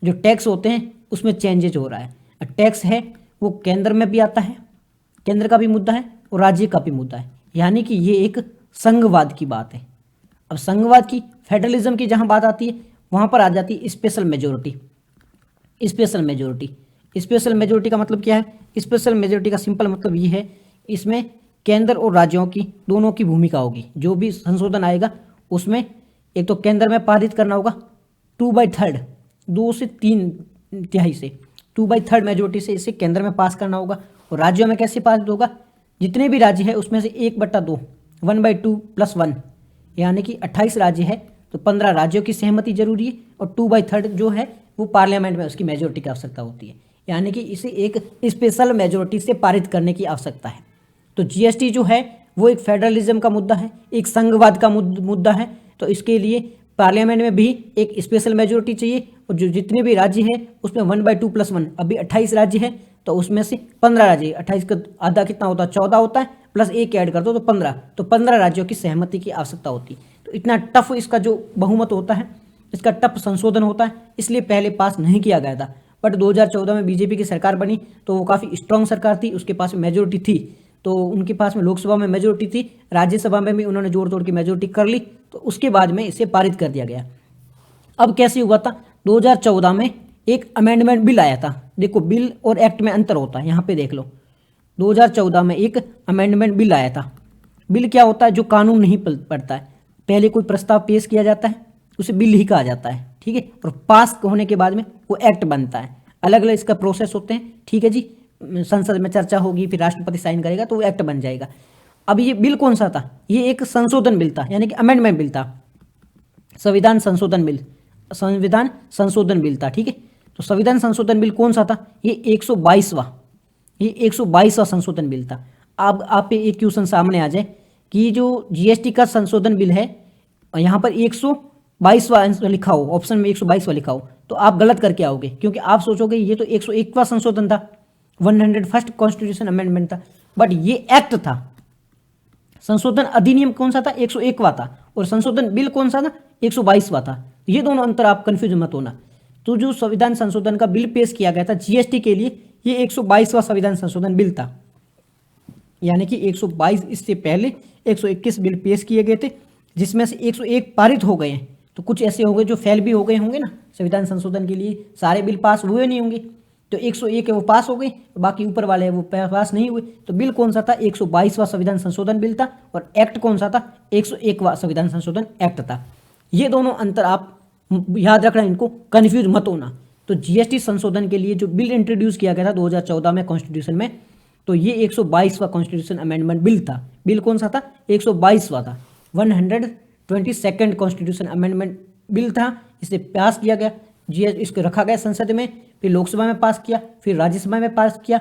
जो टैक्स होते हैं उसमें चेंजेज हो रहा है। टैक्स है वो केंद्र में भी आता है, केंद्र का भी मुद्दा है और राज्य का भी मुद्दा है, यानी कि ये एक संघवाद की बात है। अब संघवाद की, फेडरलिज्म की जहाँ बात आती है वहाँ पर आ जाती है स्पेशल मेजोरिटी। स्पेशल मेजोरिटी का मतलब क्या है, स्पेशल मेजोरिटी का सिंपल मतलब ये है, इसमें केंद्र और राज्यों की दोनों की भूमिका होगी। जो भी संशोधन आएगा उसमें एक तो केंद्र में पारित करना होगा 2/3, 2 से 3 से 2/3 मेजोरिटी से इसे केंद्र में पास करना होगा। और राज्यों में कैसे पारित होगा, जितने भी राज्य है उसमें से 1/2, 1/2 + 1, यानी कि 28 राज्य है तो 15 राज्यों की सहमति जरूरी है, और 2/3 जो है वो पार्लियामेंट में उसकी मेजोरिटी की आवश्यकता होती है, यानी कि इसे एक स्पेशल मेजोरिटी से पारित करने की आवश्यकता है। तो जीएसटी जो है वो एक फेडरलिज्म का मुद्दा है, एक संघवाद का मुद्दा है, तो इसके लिए पार्लियामेंट में भी एक स्पेशल मेजोरिटी चाहिए। और जो जितने भी राज्य हैं उसमें 1/2 + 1, अभी 28 राज्य है तो उसमें से 15 राज्य, 28 का आधा कितना होता है, 14 होता है, प्लस 1 ऐड कर दो तो 15, तो 15 राज्यों की सहमति की आवश्यकता होती है। तो इतना टफ इसका जो बहुमत होता है, इसका टफ संशोधन होता है, इसलिए पहले पास नहीं किया गया था। बट 2014 में बीजेपी की सरकार बनी तो वो काफ़ी स्ट्रॉन्ग सरकार थी, उसके पास मेजोरिटी थी, तो उनके पास में लोकसभा में मेजोरिटी थी, राज्यसभा में भी उन्होंने जोड़ तोड़ की मेजोरिटी कर ली, तो उसके बाद में इसे पारित कर दिया गया। अब कैसे हुआ था, 2014 में एक अमेंडमेंट बिल आया था। देखो बिल और एक्ट में अंतर होता है, यहाँ पे देख लो। 2014 में एक अमेंडमेंट बिल आया था। बिल क्या होता है? जो कानून नहीं पढ़ता है, पहले कोई प्रस्ताव पेश किया जाता है, उसे बिल ही कहा जाता है, ठीक है, और पास होने के बाद में वो एक्ट बनता है। अलग अलग इसका प्रोसेस होते हैं, ठीक है जी। संसद में चर्चा होगी, फिर राष्ट्रपति साइन करेगा तो वो एक्ट बन जाएगा। अब ये बिल कौन सा था? ये एक संशोधन बिल था, यानी कि अमेंडमेंट बिल था, संविधान संशोधन बिल, संविधान संशोधन बिल था, ठीक है। तो संविधान संशोधन बिल कौन सा था? ये 122वां संशोधन बिल था। अब आप पे एक क्वेश्चन सामने आ जाए कि जो जीएसटी का संशोधन बिल है, यहाँ पर 122वां लिखा हो, ऑप्शन में 122वां लिखा हो, तो आप गलत करके आओगे, क्योंकि आप सोचोगे ये तो 101वां संशोधन था, 101st कॉन्स्टिट्यूशन अमेंडमेंट था, बट ये एक्ट था। संशोधन अधिनियम कौन सा था? 101वां था, और संशोधन बिल कौन सा था? 122वां था। ये दोनों अंतर आप कंफ्यूज मत होना। तो जो संविधान संशोधन का बिल पेश किया गया था जीएसटी के लिए, ये 122वां संविधान संशोधन बिल था, यानी कि 122, इससे पहले 121 बिल पेश किए गए थे, जिसमें से 101 पारित हो गए हैं। तो कुछ ऐसे हो गए जो फेल भी हो गए होंगे ना, संविधान संशोधन के लिए सारे बिल पास हुए नहीं होंगे, तो 101 है वो पास हो गए, बाकी ऊपर वाले हैं वो पास नहीं हुए। तो बिल कौन सा था? 122वां संविधान संशोधन बिल था, और एक्ट कौन सा था? 101वां संविधान संशोधन एक्ट था। ये दोनों अंतर आप याद रखना, इनको कन्फ्यूज मत होना। तो जीएसटी संशोधन के लिए जो बिल इंट्रोड्यूस किया गया था 2014 में कॉन्स्टिट्यूशन में, तो ये 122वां कॉन्स्टिट्यूशन अमेंडमेंट बिल था। बिल कौन सा था? 122वां था, 122nd कॉन्स्टिट्यूशन अमेंडमेंट बिल था। इसे पास किया गया, इसको रखा गया संसद में, फिर लोकसभा में पास किया, फिर राज्यसभा में पास किया,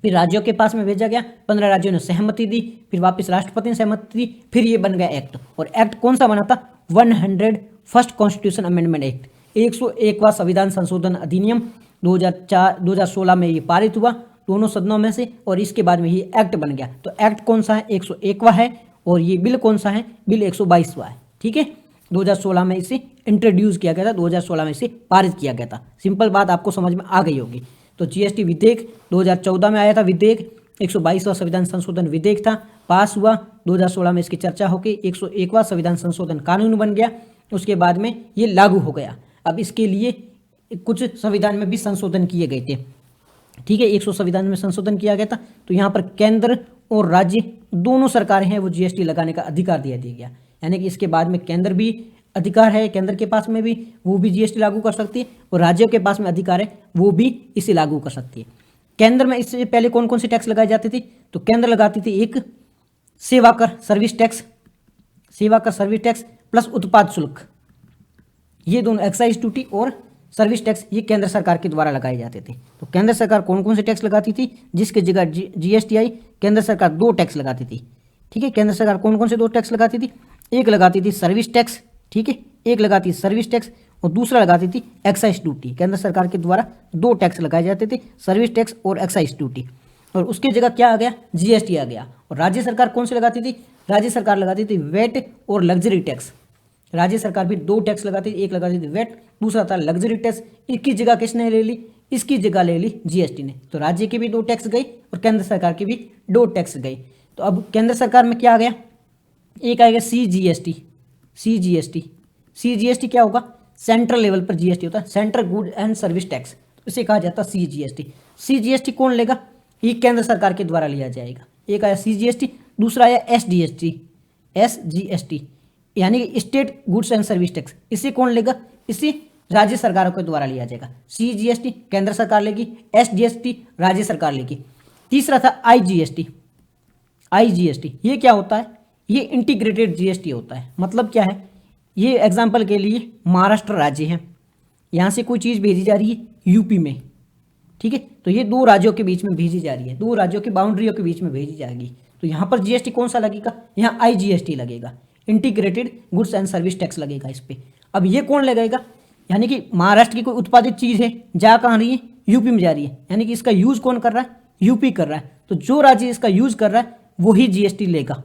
फिर राज्यों के पास में भेजा गया, 15 राज्यों ने सहमति दी, फिर वापस राष्ट्रपति ने सहमति दी, फिर ये बन गया एक्ट। और एक्ट कौन सा बना था? 101st कॉन्स्टिट्यूशन अमेंडमेंट एक्ट, 101वां संविधान संशोधन अधिनियम 2016 में ये पारित हुआ दोनों सदनों में से, और इसके बाद में ये एक्ट बन गया। तो एक्ट कौन सा है? 101वां है, और ये बिल कौन सा है? बिल 122वां है, ठीक है। 2016 में इसे इंट्रोड्यूस किया गया था, 2016 में इसे पारित किया गया था। सिंपल बात आपको समझ में आ गई होगी। तो जीएसटी विधेयक 2014 में आया था, विधेयक 122वां संविधान संशोधन विधेयक था, पास हुआ 2016 में, इसकी चर्चा होकर 101वां संविधान संशोधन कानून बन गया, उसके बाद में ये लागू हो गया। अब इसके लिए कुछ संविधान में भी संशोधन किए गए थे, ठीक है, 100 संविधान में संशोधन किया गया था। तो यहाँ पर केंद्र और राज्य दोनों सरकारें हैं, वो जीएसटी लगाने का अधिकार दिया गया, यानी कि इसके बाद में केंद्र भी अधिकार है, केंद्र के पास में भी, वो भी जीएसटी लागू कर सकती है, और राज्यों के पास में अधिकार है, वो भी इसे लागू कर सकती है। केंद्र में इससे पहले कौन कौन से टैक्स लगाए जाते थे? तो केंद्र लगाती थी एक सेवा कर सर्विस टैक्स, सेवा कर सर्विस टैक्स प्लस उत्पाद शुल्क, ये दोनों एक्साइज ड्यूटी और सर्विस टैक्स, ये केंद्र सरकार के द्वारा लगाए जाते थे। तो केंद्र सरकार कौन कौन से टैक्स लगाती थी? जिसके जगह जीएसटी आई, केंद्र सरकार 2 टैक्स लगाती थी, ठीक है। केंद्र सरकार कौन कौन से 2 टैक्स लगाती थी? एक लगाती थी सर्विस टैक्स, ठीक है, एक लगाती सर्विस टैक्स, और दूसरा लगाती थी एक्साइज ड्यूटी। केंद्र सरकार के द्वारा 2 टैक्स लगाए जाते थे, सर्विस टैक्स और एक्साइज ड्यूटी, और उसकी जगह क्या आ गया? जीएसटी आ गया। और राज्य सरकार कौन से लगाती थी? राज्य सरकार लगाती थी वेट और लग्जरी टैक्स। राज्य सरकार भी 2 टैक्स लगाती थी, एक लगाती थी वेट, दूसरा था लग्जरी टैक्स। इसकी जगह किसने ले ली? इसकी जगह ले ली जीएसटी ने। तो राज्य के भी 2 टैक्स गए और केंद्र सरकार के भी 2 टैक्स गए। तो अब केंद्र सरकार में क्या आ गया? एक आएगा सीजीएसटी। सीजीएसटी, सीजीएसटी क्या होगा? सेंट्रल लेवल पर जीएसटी होता है, central good and service tax, इसे कहा जाता है सीजीएसटी। सीजीएसटी कौन लेगा? ये केंद्र सरकार के द्वारा लिया जाएगा। एक आया सीजीएसटी, दूसरा आया एसडीएसटी, एसजीएसटी, यानी कि state goods and service tax. इसे कौन लेगा? इसे राज्य सरकारों के द्वारा लिया जाएगा। सीजीएसटी केंद्र सरकार लेगी, एसडीएसटी राज्य सरकार लेगी। तीसरा था आईजीएसटी। आईजीएसटी ये क्या होता है? ये इंटीग्रेटेड जीएसटी होता है। मतलब क्या है? ये एग्जाम्पल के लिए महाराष्ट्र राज्य है, यहाँ से कोई चीज़ भेजी जा रही है यूपी में, ठीक है, तो ये 2 राज्यों के बीच में भेजी जा रही है, 2 राज्यों की बाउंड्रियों के बीच में भेजी जाएगी। तो यहाँ पर जीएसटी कौन सा लगेगा? यहाँ आईजीएसटी लगेगा, integrated goods and service tax लगेगा इस पर। अब ये कौन लगेगा? यानी कि महाराष्ट्र की कोई उत्पादित चीज़ है, जा कहाँ रही है? यूपी में जा रही है, यानी कि इसका यूज़ कौन कर रहा है? यूपी कर रहा है। तो जो राज्य इसका यूज़ कर रहा है वही जीएसटी लेगा,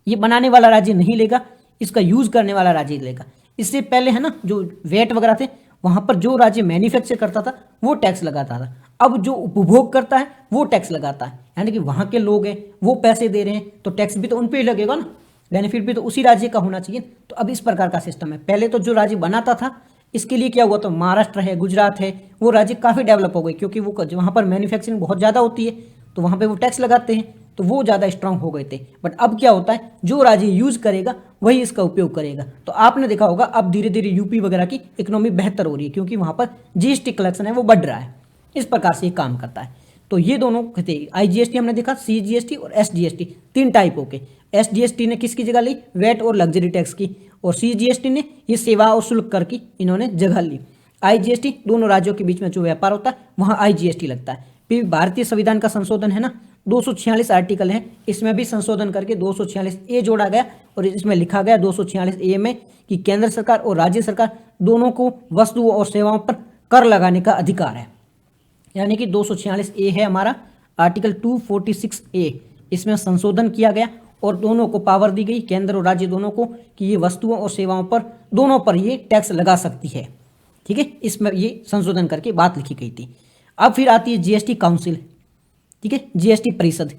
ये बनाने वाला राज्य नहीं लेगा, इसका यूज़ करने वाला राज्य लेगा। इससे पहले है ना, जो वेट वगैरह थे, वहाँ पर जो राज्य मैन्युफैक्चर करता था वो टैक्स लगाता था, अब जो उपभोग करता है वो टैक्स लगाता है, यानी कि वहाँ के लोग हैं वो पैसे दे रहे हैं, तो टैक्स भी तो उन पर ही लगेगा ना, बेनिफिट भी तो उसी राज्य का होना चाहिए। तो अब इस प्रकार का सिस्टम है। पहले तो जो राज्य बनाता था, इसके लिए क्या हुआ, तो महाराष्ट्र है, गुजरात है, वो राज्य काफ़ी डेवलप हो गए, क्योंकि वो वहाँ पर मैन्युफैक्चरिंग बहुत ज़्यादा होती है, तो वहाँ पे वो टैक्स लगाते हैं, तो वो ज़्यादा स्ट्रांग हो गए थे। बट अब क्या होता है, जो राज्य यूज करेगा वही इसका उपयोग करेगा। तो आपने देखा होगा अब धीरे धीरे यूपी वगैरह की इकोनॉमी बेहतर हो रही है, क्योंकि वहाँ पर जीएसटी कलेक्शन है वो बढ़ रहा है। इस प्रकार से ये काम करता है। तो ये दोनों थे, आईजीएसटी हमने देखा, सीजीएसटी और एसजीएसटी, तीन टाइप हो के। एसजीएसटी ने किसकी जगह ली, वैट और लग्जरी टैक्स की, और सीजीएसटी ने ये सेवा और शुल्क कर की इन्होंने जगह ली। आईजीएसटी दोनों राज्यों के बीच में जो व्यापार होता है वहाँ आईजीएसटी लगता है। फिर भारतीय संविधान का संशोधन है ना, 246 आर्टिकल है, इसमें भी संशोधन करके 246A जोड़ा गया, और इसमें लिखा गया 246A में कि केंद्र सरकार और राज्य सरकार दोनों को वस्तुओं और सेवाओं पर कर लगाने का अधिकार है। यानी कि 246A है हमारा, आर्टिकल 246A, इसमें संशोधन किया गया और दोनों को पावर दी गई, केंद्र और राज्य दोनों को, कि ये वस्तुओं और सेवाओं पर दोनों पर ये टैक्स लगा सकती है। ठीक है, इसमें ये संशोधन करके बात लिखी गई थी। अब फिर आती है जीएसटी काउंसिल, ठीक है, जीएसटी परिषद,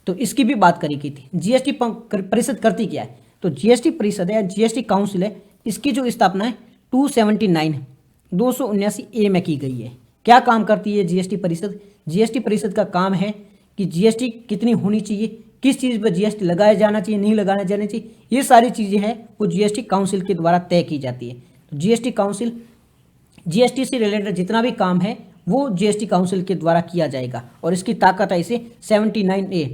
तो इसकी भी बात करी गई थी। जीएसटी परिषद करती क्या है, तो जीएसटी परिषद है या जीएसटी काउंसिल है, इसकी जो स्थापना है 279A में की गई है। क्या काम करती है जीएसटी परिषद, जीएसटी परिषद का काम है कि जीएसटी कितनी होनी चाहिए, किस चीज़ पर जीएसटी लगाया जाना चाहिए, नहीं लगाया जाना चाहिए, ये सारी चीज़ें हैं वो जीएसटी काउंसिल के द्वारा तय की जाती है। तो जीएसटी काउंसिल, जीएसटी से रिलेटेड जितना भी काम है वो जीएसटी काउंसिल के द्वारा किया जाएगा, और इसकी ताकत है इसे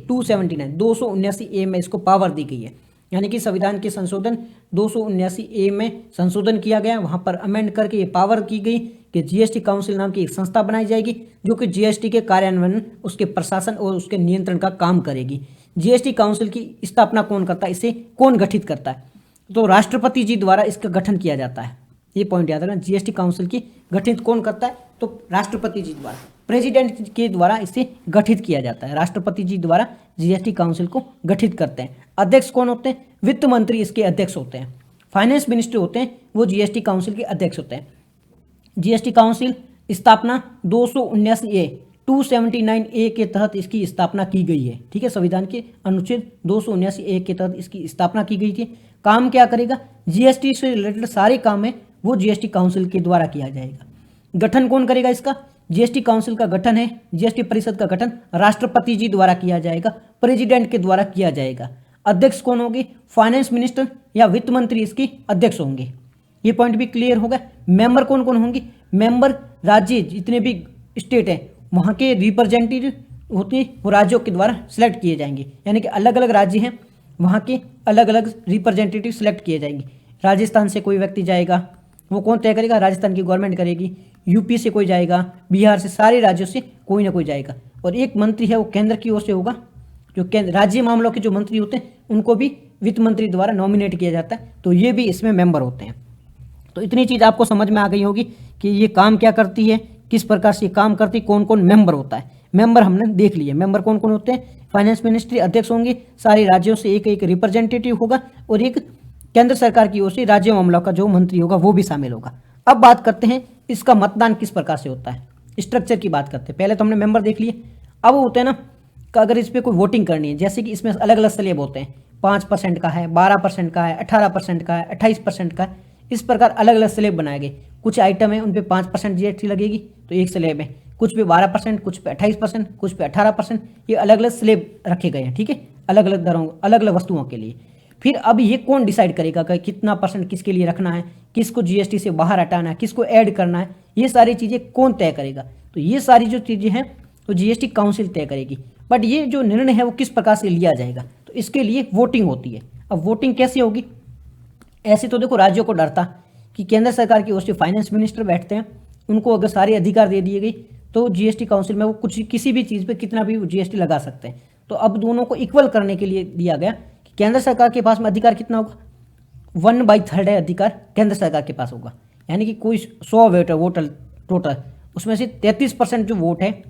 279A में इसको पावर दी गई है। यानी कि संविधान के संशोधन 279A में संशोधन किया गया, वहाँ पर अमेंड करके ये पावर की गई कि जीएसटी काउंसिल नाम की एक संस्था बनाई जाएगी जो कि जीएसटी के कार्यान्वयन, उसके प्रशासन और उसके नियंत्रण का काम करेगी। जीएसटी काउंसिल की स्थापना कौन करता है, इसे कौन गठित करता है, तो राष्ट्रपति जी द्वारा इसका गठन किया जाता है। ये पॉइंट याद रखना, जीएसटी काउंसिल की गठित कौन करता है, तो राष्ट्रपति जी द्वारा, प्रेसिडेंट के द्वारा इसे गठित किया जाता है। राष्ट्रपति जी द्वारा जीएसटी काउंसिल को गठित करते हैं। अध्यक्ष कौन होते हैं, वित्त मंत्री इसके अध्यक्ष होते हैं। फाइनेंस मिनिस्टर होते हैं वो जीएसटी काउंसिल के अध्यक्ष होते हैं। जीएसटी काउंसिल स्थापना 279A के तहत इसकी स्थापना की गई है। ठीक है, संविधान के अनुच्छेद 279A के तहत इसकी स्थापना की गई थी। काम क्या करेगा, जीएसटी से रिलेटेड सारे काम है वो जीएसटी काउंसिल के द्वारा किया जाएगा। गठन कौन करेगा इसका, जीएसटी काउंसिल का गठन है, जीएसटी परिषद का गठन राष्ट्रपति जी द्वारा किया जाएगा, प्रेसिडेंट के द्वारा किया जाएगा। अध्यक्ष कौन होंगे, फाइनेंस मिनिस्टर या वित्त मंत्री इसके अध्यक्ष होंगे। ये पॉइंट भी क्लियर होगा। मेंबर कौन कौन होंगे, मेंबर राज्य जितने भी स्टेट हैं वहाँ के रिप्रेजेंटेटिव होते हैं वो राज्यों के द्वारा सिलेक्ट किए जाएंगे। यानी कि अलग अलग राज्य हैं वहाँ के अलग अलग रिप्रेजेंटेटिव सिलेक्ट किए जाएंगे। राजस्थान से कोई व्यक्ति जाएगा, वो कौन तय करेगा, राजस्थान की गवर्नमेंट करेगी। यूपी से कोई जाएगा, बिहार से, सारे राज्यों से कोई ना कोई जाएगा। और एक मंत्री है वो केंद्र की ओर से होगा, जो केंद्र राज्य मामलों के जो मंत्री होते हैं उनको भी वित्त मंत्री द्वारा नॉमिनेट किया जाता है, तो ये भी इसमें मेंबर होते हैं। तो इतनी चीज़ आपको समझ में आ गई होगी कि ये काम क्या करती है, किस प्रकार से काम करती, कौन कौन मेंबर होता है। मेंबर हमने देख लिए, मेंबर कौन कौन होते हैं, फाइनेंस मिनिस्ट्री अध्यक्ष होंगे, सारे राज्यों से एक एक रिप्रेजेंटेटिव होगा, और एक केंद्र सरकार की ओर से राज्य मामलों का जो मंत्री होगा वो भी शामिल होगा। अब बात करते हैं इसका मतदान किस प्रकार से होता है, स्ट्रक्चर की बात करते हैं। पहले तो हमने मेंबर देख लिए, अब होते हैं ना कि अगर इस पर कोई वोटिंग करनी है, जैसे कि इसमें अलग अलग स्लैब होते हैं, 5% का है, 12% का है, 18% का है, 28% का है, इस प्रकार अलग अलग स्लैब बनाए गए। कुछ आइटम है उन पे 5% जीएसटी लगेगी तो एक स्लैब है, कुछ पे 12%, कुछ पे 28%, कुछ पे 18%, ये अलग अलग स्लैब रखे गए हैं। ठीक है, अलग अलग दरों, अलग अलग वस्तुओं के लिए। फिर अब ये कौन डिसाइड करेगा कि कितना परसेंट किसके लिए रखना है, किसको जीएसटी से बाहर हटाना है, किसको ऐड करना है, ये सारी चीज़ें कौन तय करेगा, तो ये सारी जो चीज़ें हैं तो जीएसटी काउंसिल तय करेगी। बट ये जो निर्णय है वो किस प्रकार से लिया जाएगा, तो इसके लिए वोटिंग होती है। अब वोटिंग कैसे होगी, ऐसे तो देखो राज्यों को डरता कि केंद्र सरकार की ओर से फाइनेंस मिनिस्टर बैठते हैं, उनको अगर सारे अधिकार दे दिए गए तो जीएसटी काउंसिल में वो कुछ किसी भी चीज़ पे कितना भी जीएसटी लगा सकते हैं। तो अब दोनों को इक्वल करने के लिए दिया गया कि केंद्र सरकार के पास में अधिकार कितना होगा, 1/3 है अधिकार केंद्र सरकार के पास होगा। यानी कि कोई 100 वोटर टोटल, उसमें से 33% जो वोट है,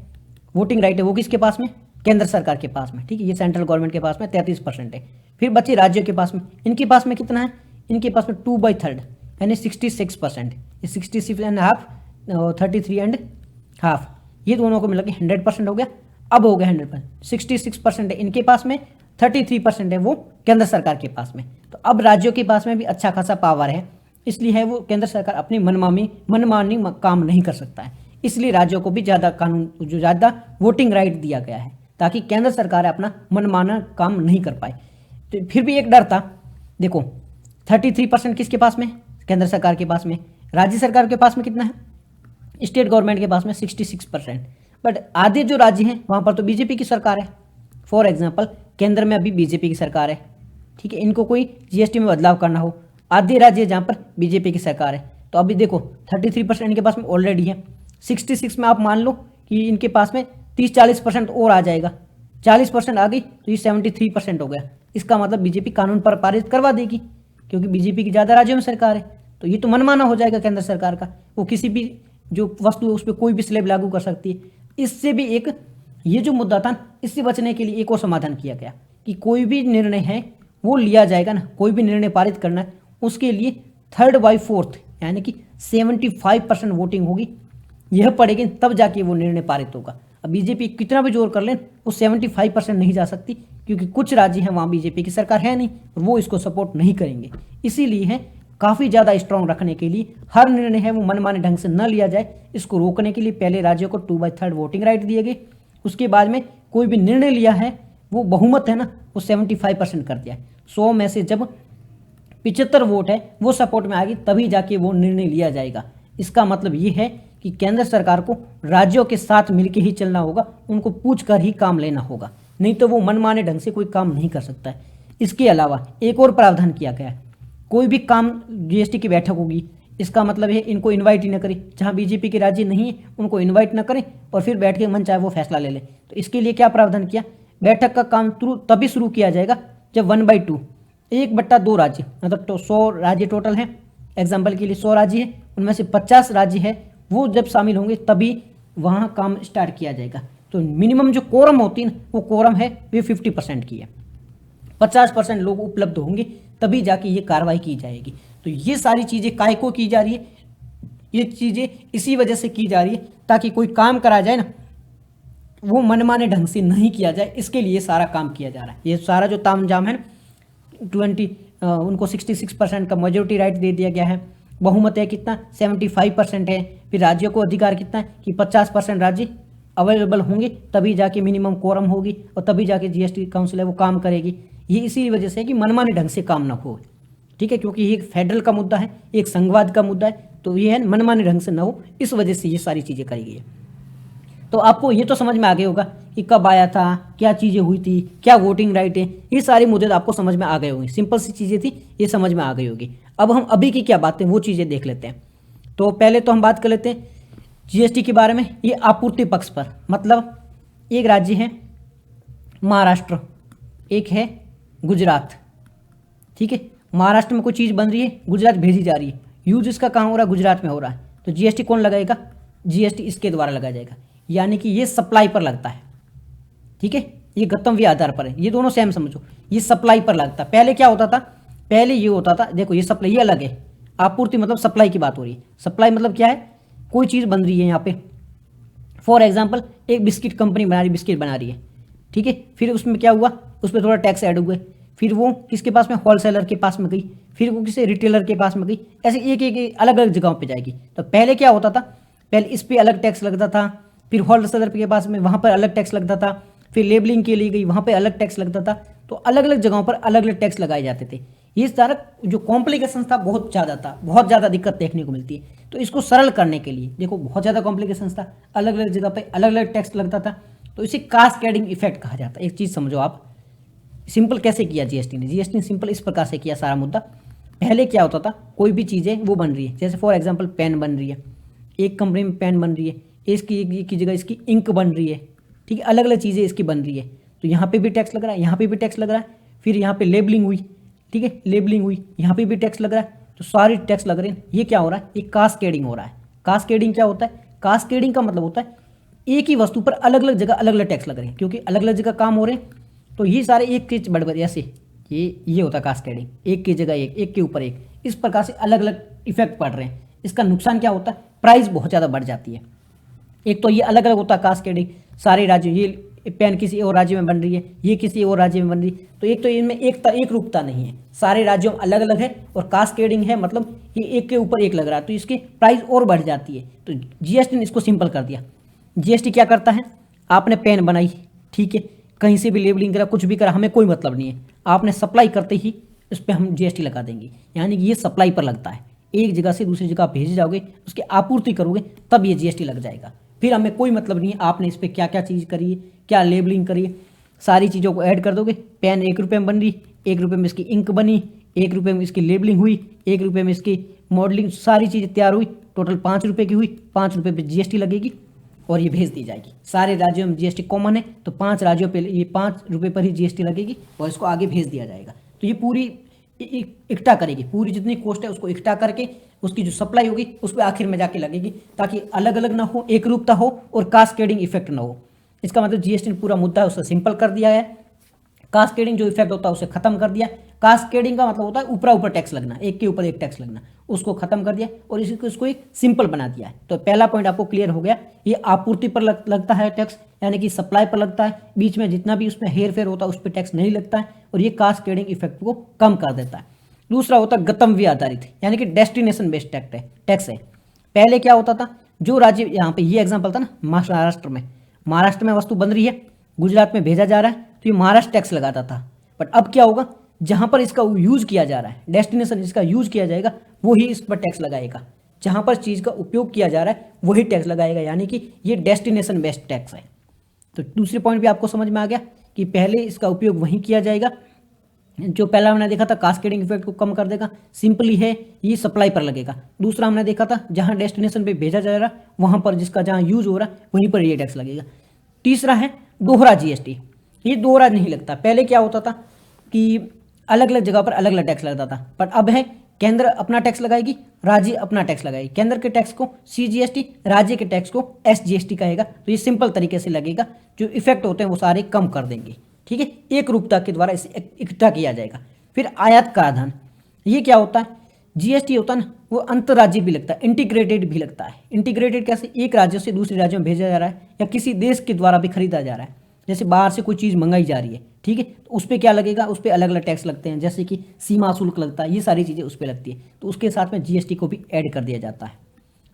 वोटिंग राइट है, वो किसके पास में, केंद्र सरकार के पास में। ठीक है, ये सेंट्रल गवर्नमेंट के पास में 33% है। फिर बचे राज्यों के पास में, इनके पास में कितना है, इनके पास में 2/3 यानी 66%, 66.5, 33.5, ये दोनों को मिलकर 100% हो गया। अब हो गया 100%, 66% है इनके पास में, 33% है वो केंद्र सरकार के पास में। तो अब राज्यों के पास में भी अच्छा खासा पावर है, इसलिए है वो केंद्र सरकार अपनी मनमानी काम नहीं कर सकता है, इसलिए राज्यों को भी ज़्यादा कानून, जो ज़्यादा वोटिंग राइट दिया गया है। ताकि केंद्र सरकार अपना मनमाना काम नहीं कर पाए। तो फिर भी एक डर था। देखो 33% किसके पास में, केंद्र सरकार के पास में। राज्य सरकार के पास में कितना है, स्टेट गवर्नमेंट के पास में 66%। बट आधे जो राज्य हैं वहाँ पर तो बीजेपी की सरकार है। फॉर एग्जाम्पल केंद्र में अभी बीजेपी की सरकार है, ठीक है, इनको कोई जीएसटी में बदलाव करना हो, आधे राज्य जहाँ पर बीजेपी की सरकार है, तो अभी देखो 33% इनके पास में ऑलरेडी है। 66 में आप मान लो कि इनके पास में 30-40% और आ जाएगा, 40% आ गई तो ये 73% हो गया। इसका मतलब बीजेपी कानून पर पारित करवा देगी, क्योंकि बीजेपी की ज़्यादा राज्यों में सरकार है। तो ये तो मनमाना हो जाएगा केंद्र सरकार का, वो किसी भी जो वस्तु है उस पर कोई भी स्लैब लागू कर सकती है। इससे भी एक ये जो मुद्दा था, इससे बचने के लिए एक और समाधान किया गया कि कोई भी निर्णय है वो लिया जाएगा ना, कोई भी निर्णय पारित करना है उसके लिए 3/4 यानी कि 75% वोटिंग होगी, यह पड़ेगी, तब जाके वो निर्णय पारित होगा। अब बीजेपी कितना भी जोर कर लें वो 75% नहीं जा सकती, क्योंकि कुछ राज्य हैं वहाँ बीजेपी की सरकार है नहीं और वो इसको सपोर्ट नहीं करेंगे। इसीलिए है काफ़ी ज़्यादा स्ट्रांग रखने के लिए हर निर्णय है वो मनमाने ढंग से न लिया जाए, इसको रोकने के लिए पहले राज्यों को 2/3 वोटिंग राइट दिए गए। उसके बाद में कोई भी निर्णय लिया है वो बहुमत है ना वो 75% कर दिया है। 100 में से जब 75 वोट है वो सपोर्ट में आएगी तभी जाके वो निर्णय लिया जाएगा। इसका मतलब ये है कि केंद्र सरकार को राज्यों के साथ मिलकर ही चलना होगा, उनको पूछ कर ही काम लेना होगा, नहीं तो वो मनमाने ढंग से कोई काम नहीं कर सकता है। इसके अलावा एक और प्रावधान किया गया है, कोई भी काम जीएसटी की बैठक होगी, इसका मतलब है इनको इनवाइट ही न करें, जहां बीजेपी के राज्य नहीं है उनको इनवाइट न करें और फिर बैठ के मन चाहे वो फैसला ले लें। तो इसके लिए क्या प्रावधान किया, बैठक का काम तभी शुरू किया जाएगा जब 1/2 1/2 राज्य, मतलब तो 100 राज्य टोटल हैं, एग्जाम्पल के लिए 100 राज्य है, उनमें से 50 राज्य है वो जब शामिल होंगे तभी वहाँ काम स्टार्ट किया जाएगा। तो मिनिमम जो कोरम होती है वो कोरम है वे 50% की है, 50% लोग उपलब्ध होंगे तभी जाके ये कार्रवाई की जाएगी। तो ये सारी चीज़ें काहे को की जा रही है, ये चीज़ें इसी वजह से की जा रही है ताकि कोई काम करा जाए ना वो मनमाने ढंग से नहीं किया जाए, इसके लिए सारा काम किया जा रहा है। ये सारा जो तामझाम है 20 उनको 66% का मेजोरिटी राइट दे दिया गया है, बहुमत है कितना 75% है, फिर राज्यों को अधिकार कितना है कि 50% राज्य अवेलेबल होंगे तभी जाके मिनिमम कोरम होगी और तभी जाके जीएसटी काउंसिल है वो काम करेगी। ये इसी वजह से है कि मनमाने ढंग से काम ना हो, ठीक है, क्योंकि ये एक फेडरल का मुद्दा है, एक संघवाद का मुद्दा है, तो ये है मनमाने ढंग से ना हो, इस वजह से ये सारी चीज़ें करी गई है। तो आपको ये तो समझ में आ गया होगा कि कब आया था, क्या चीज़ें हुई थी, क्या वोटिंग राइट है, ये सारे मुद्दे आपको समझ में आ गए होंगे, सिंपल सी चीज़ें थी, ये समझ में आ गई होगी। अब हम अभी की क्या बातें वो चीज़ें देख लेते हैं। तो पहले तो हम बात कर लेते हैं जीएसटी के बारे में। ये आपूर्ति पक्ष पर, मतलब एक राज्य है महाराष्ट्र, एक है गुजरात, ठीक है, महाराष्ट्र में कोई चीज़ बन रही है, गुजरात भेजी जा रही है, यूज इसका कहाँ हो रहा है, गुजरात में हो रहा है, तो जीएसटी कौन लगाएगा, जीएसटी इसके द्वारा लगाया जाएगा, यानी कि ये सप्लाई पर लगता है, ठीक है, ये गंतव्य आधार पर है, ये दोनों सेम समझो, ये सप्लाई पर लगता है। पहले क्या होता था, पहले ये होता था, देखो ये सप्लाई ये अलग है, आपूर्ति मतलब सप्लाई की बात हो रही है, सप्लाई मतलब क्या है, कोई चीज़ बन रही है यहाँ पे, फॉर एग्जाम्पल एक बिस्किट कंपनी बना रही, बिस्किट बना रही है, ठीक है, फिर उसमें क्या हुआ, उस पर थोड़ा टैक्स ऐड हुए, फिर वो किसके पास में, होलसेलर के पास में गई, फिर वो किसी रिटेलर के पास में गई, ऐसे एक एक अलग अलग जगहों पे जाएगी। तो पहले क्या होता था, पहले इस पे अलग टैक्स लगता था, फिर होलसेलर के पास में वहाँ पर अलग टैक्स लगता था, फिर लेबलिंग के लिए गई वहाँ पे अलग टैक्स लगता था, तो अलग अलग जगहों पर अलग अलग टैक्स लगाए जाते थे। ये सारा जो कॉम्प्लिकेशन था बहुत ज़्यादा था, बहुत ज़्यादा दिक्कत देखने को मिलती है। तो इसको सरल करने के लिए देखो बहुत ज़्यादा कॉम्प्लिकेशन था, अलग अलग जगह पे अलग अलग टैक्स लगता था, तो इसे कास्केडिंग इफेक्ट कहा जाता है। एक चीज़ समझो आप, सिंपल कैसे किया जीएसटी ने, जीएसटी ने सिंपल इस प्रकार से किया सारा मुद्दा। पहले क्या होता था, कोई भी चीज़ें वो बन रही है, जैसे फॉर एग्जांपल पेन बन रही है, एक कंपनी में पेन बन रही है, इसकी की जगह इसकी इंक बन रही है, ठीक है, अलग अलग चीज़ें इसकी बन रही है, तो यहाँ पे भी टैक्स लग रहा है, यहाँ पे भी टैक्स लग रहा है, फिर यहाँ पे लेबलिंग हुई, ठीक है, लेबलिंग हुई, यहाँ पे भी टैक्स लग रहा है, तो सारे टैक्स लग रहे हैं। ये क्या हो रहा है, ये कास्केडिंग हो रहा है। कास्केडिंग क्या होता है, कास्केडिंग का मतलब होता है एक ही वस्तु पर अलग अलग जगह अलग अलग टैक्स लग रहे हैं, क्योंकि अलग अलग जगह काम हो रहे हैं, तो ये सारे एक के बड़बड़ ऐसे ये होता है कास्केडिंग, एक की जगह एक के ऊपर एक, इस प्रकार से अलग अलग इफेक्ट पड़ रहे हैं। इसका नुकसान क्या होता है, प्राइस बहुत ज़्यादा बढ़ जाती है। एक तो ये अलग अलग होता है कास्केडिंग, सारे राज्यों, ये पेन किसी और राज्य में बन रही है, ये किसी और राज्य में बन रही है, तो एक तो इनमें एक रूपता नहीं है, सारे राज्यों में अलग अलग है, और कास्केडिंग है मतलब ये एक के ऊपर एक लग रहा है, तो इसकी प्राइस और बढ़ जाती है। तो जीएसटी ने इसको सिंपल कर दिया। जीएसटी क्या करता है, आपने पेन बनाई, ठीक है, कहीं से भी लेबलिंग करा, कुछ भी करा, हमें कोई मतलब नहीं है। आपने सप्लाई करते ही उस पर हम जीएसटी लगा देंगे, यानी कि ये सप्लाई पर लगता है। एक जगह से दूसरी जगह भेजे जाओगे, उसकी आपूर्ति करोगे, तब ये जीएसटी लग जाएगा। फिर हमें कोई मतलब नहीं है आपने इस पर क्या क्या चीज़ करी है, क्या लेबलिंग करी है, सारी चीज़ों को ऐड कर दोगे। पेन 1 रुपये में बन रही, 1 रुपये में इसकी इंक बनी, 1 रुपये में इसकी लेबलिंग हुई, 1 रुपये में इसकी मॉडलिंग, सारी चीज़ें तैयार हुई, टोटल 5 रुपये की हुई, 5 रुपये पे जीएसटी लगेगी और ये भेज दी जाएगी। सारे राज्यों में जीएसटी कॉमन है, तो 5 राज्यों पे ये 5 रुपये पर ही जीएसटी लगेगी और इसको आगे भेज दिया जाएगा। तो ये पूरी इकट्ठा करेगी, पूरी जितनी कॉस्ट है उसको इकट्ठा करके उसकी जो सप्लाई होगी उस पर आखिर में जाके लगेगी, ताकि अलग अलग ना हो, एक रूपता हो और कास्केडिंग इफेक्ट ना हो। इसका मतलब जीएसटी ने पूरा मुद्दा है उससे सिंपल कर दिया है। कास्केडिंग जो इफेक्ट होता है उसे खत्म कर दिया। कास्केडिंग का मतलब होता है ऊपर ऊपर टैक्स लगना, एक के ऊपर एक टैक्स लगना, उसको खत्म कर दिया और इसको एक सिंपल बना दिया है। तो पहला पॉइंट आपको क्लियर हो गया, ये आपूर्ति पर लगता है टैक्स, यानी कि सप्लाई पर लगता है, बीच में जितना भी उसमें हेर फेर होता है उस पर टैक्स नहीं लगता है और ये कास्केडिंग इफेक्ट को कम कर देता है। दूसरा होता है गंतव्य आधारित, यानी कि डेस्टिनेशन बेस्ड टैक्स है। पहले क्या होता था, जो राज्य, यहाँ पे ये एग्जांपल था ना, महाराष्ट्र में वस्तु बन रही है, गुजरात में भेजा जा रहा है, तो ये महाराष्ट्र टैक्स लगाता था। बट अब क्या होगा, जहां पर इसका यूज किया जा रहा है, डेस्टिनेशन जिसका यूज किया जाएगा वही इस पर टैक्स लगाएगा। जहां पर चीज का उपयोग किया जा रहा है वही टैक्स लगाएगा, यानी कि ये डेस्टिनेशन बेस्ड टैक्स है। तो दूसरे पॉइंट भी आपको समझ में आ गया कि पहले इसका उपयोग वहीं किया जाएगा। जो पहला हमने देखा था कास्केडिंग इफेक्ट को कम कर देगा, सिंपली है, ये सप्लाई पर लगेगा। दूसरा हमने देखा था जहां डेस्टिनेशन पे भेजा जा रहा है वहां पर जिसका जहां यूज हो रहा है वहीं पर ये टैक्स लगेगा। तीसरा है दोहरा जीएसटी, ये दोहरा नहीं लगता। पहले क्या होता था कि अलग अलग जगह पर अलग अलग टैक्स लगता था, पर अब है केंद्र अपना टैक्स लगाएगी, राज्य अपना टैक्स लगाएगी। केंद्र के टैक्स को सीजीएसटी, राज्य के टैक्स को एसजीएसटी कहेगा। तो ये सिंपल तरीके से लगेगा, जो इफेक्ट होते हैं वो सारे कम कर देंगे। ठीक है, एक रूपता के द्वारा इसे इकट्ठा किया जाएगा। फिर आयात कराधान, ये क्या होता है, जीएसटी होता है ना, वो अंतर्राज्य भी लगता है, इंटीग्रेटेड भी लगता है। इंटीग्रेटेड कैसे, एक राज्य से दूसरे राज्य में भेजा जा रहा है या किसी देश के द्वारा भी खरीदा जा रहा है, जैसे बाहर से कोई चीज़ मंगाई जा रही है, ठीक है, तो उस पर क्या लगेगा, उस पर अलग अलग टैक्स लगते हैं, जैसे कि सीमा शुल्क लगता है, ये सारी चीज़ें उस पर लगती है, तो उसके साथ में जीएसटी को भी ऐड कर दिया जाता है।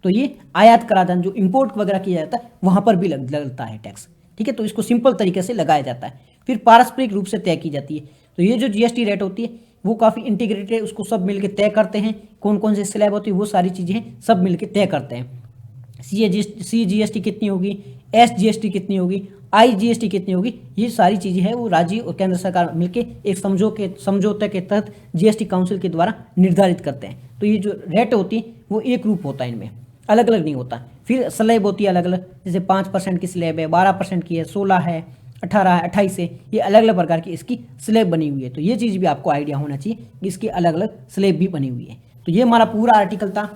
तो ये आयात कराधान जो इंपोर्ट वगैरह किया जाता है वहाँ पर भी लगता है टैक्स। ठीक है, तो इसको सिंपल तरीके से लगाया जाता है। फिर पारस्परिक रूप से तय की जाती है। तो ये जो जीएसटी रेट होती है वो काफ़ी इंटीग्रेटेड है, उसको सब मिलकर तय करते हैं। कौन कौन से स्लैब होती है वो सारी चीज़ें हैं, सब मिलकर तय करते हैं। सीजीएसटी कितनी होगी, एसजीएसटी कितनी होगी, आईजीएसटी कितनी होगी, ये सारी चीज़ें हैं वो राज्य और केंद्र सरकार मिलकर एक समझौते के तहत जीएसटी काउंसिल के द्वारा निर्धारित करते हैं। तो ये जो रेट होती है वो एक रूप होता है, इनमें अलग अलग नहीं होता। फिर स्लैब होती है अलग अलग, जैसे 5% की स्लैब है, 12% की है, 16 है, 18 है, 28 है, ये अलग अलग प्रकार की इसकी स्लैब बनी हुई है। तो ये चीज़ भी आपको आइडिया होना चाहिए कि इसकी अलग अलग स्लैब भी बनी हुई है। तो ये हमारा पूरा आर्टिकल था,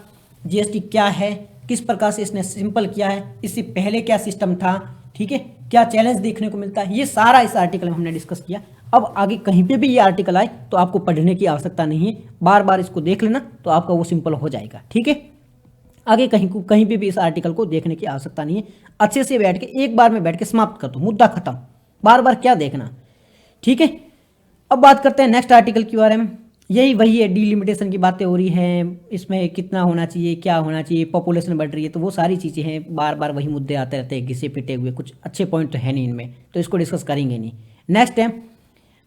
जीएसटी क्या है, किस प्रकार से इसने सिंपल किया है, इससे पहले क्या सिस्टम था, ठीक है, क्या चैलेंज देखने को मिलता है, ये सारा इस आर्टिकल में हमने डिस्कस किया। अब आगे कहीं पे भी ये आर्टिकल आए तो आपको पढ़ने की आवश्यकता नहीं है, बार बार इसको देख लेना तो आपका वो सिंपल हो जाएगा। ठीक है, आगे कहीं पे भी इस आर्टिकल को देखने की आवश्यकता नहीं है, अच्छे से बैठ के एक बार में बैठ के समाप्त कर दो, मुद्दा खत्म, बार बार क्या देखना। ठीक है, अब बात करते हैं नेक्स्ट आर्टिकल के बारे में। यही वही है, डिलिमिटेशन की बातें हो रही हैं, इसमें कितना होना चाहिए, क्या होना चाहिए, पॉपुलेशन बढ़ रही है, तो वो सारी चीज़ें हैं, बार बार वही मुद्दे आते रहते हैं, घिसे पिटे हुए, कुछ अच्छे पॉइंट तो है नहीं इनमें, तो इसको डिस्कस करेंगे नहीं। नेक्स्ट है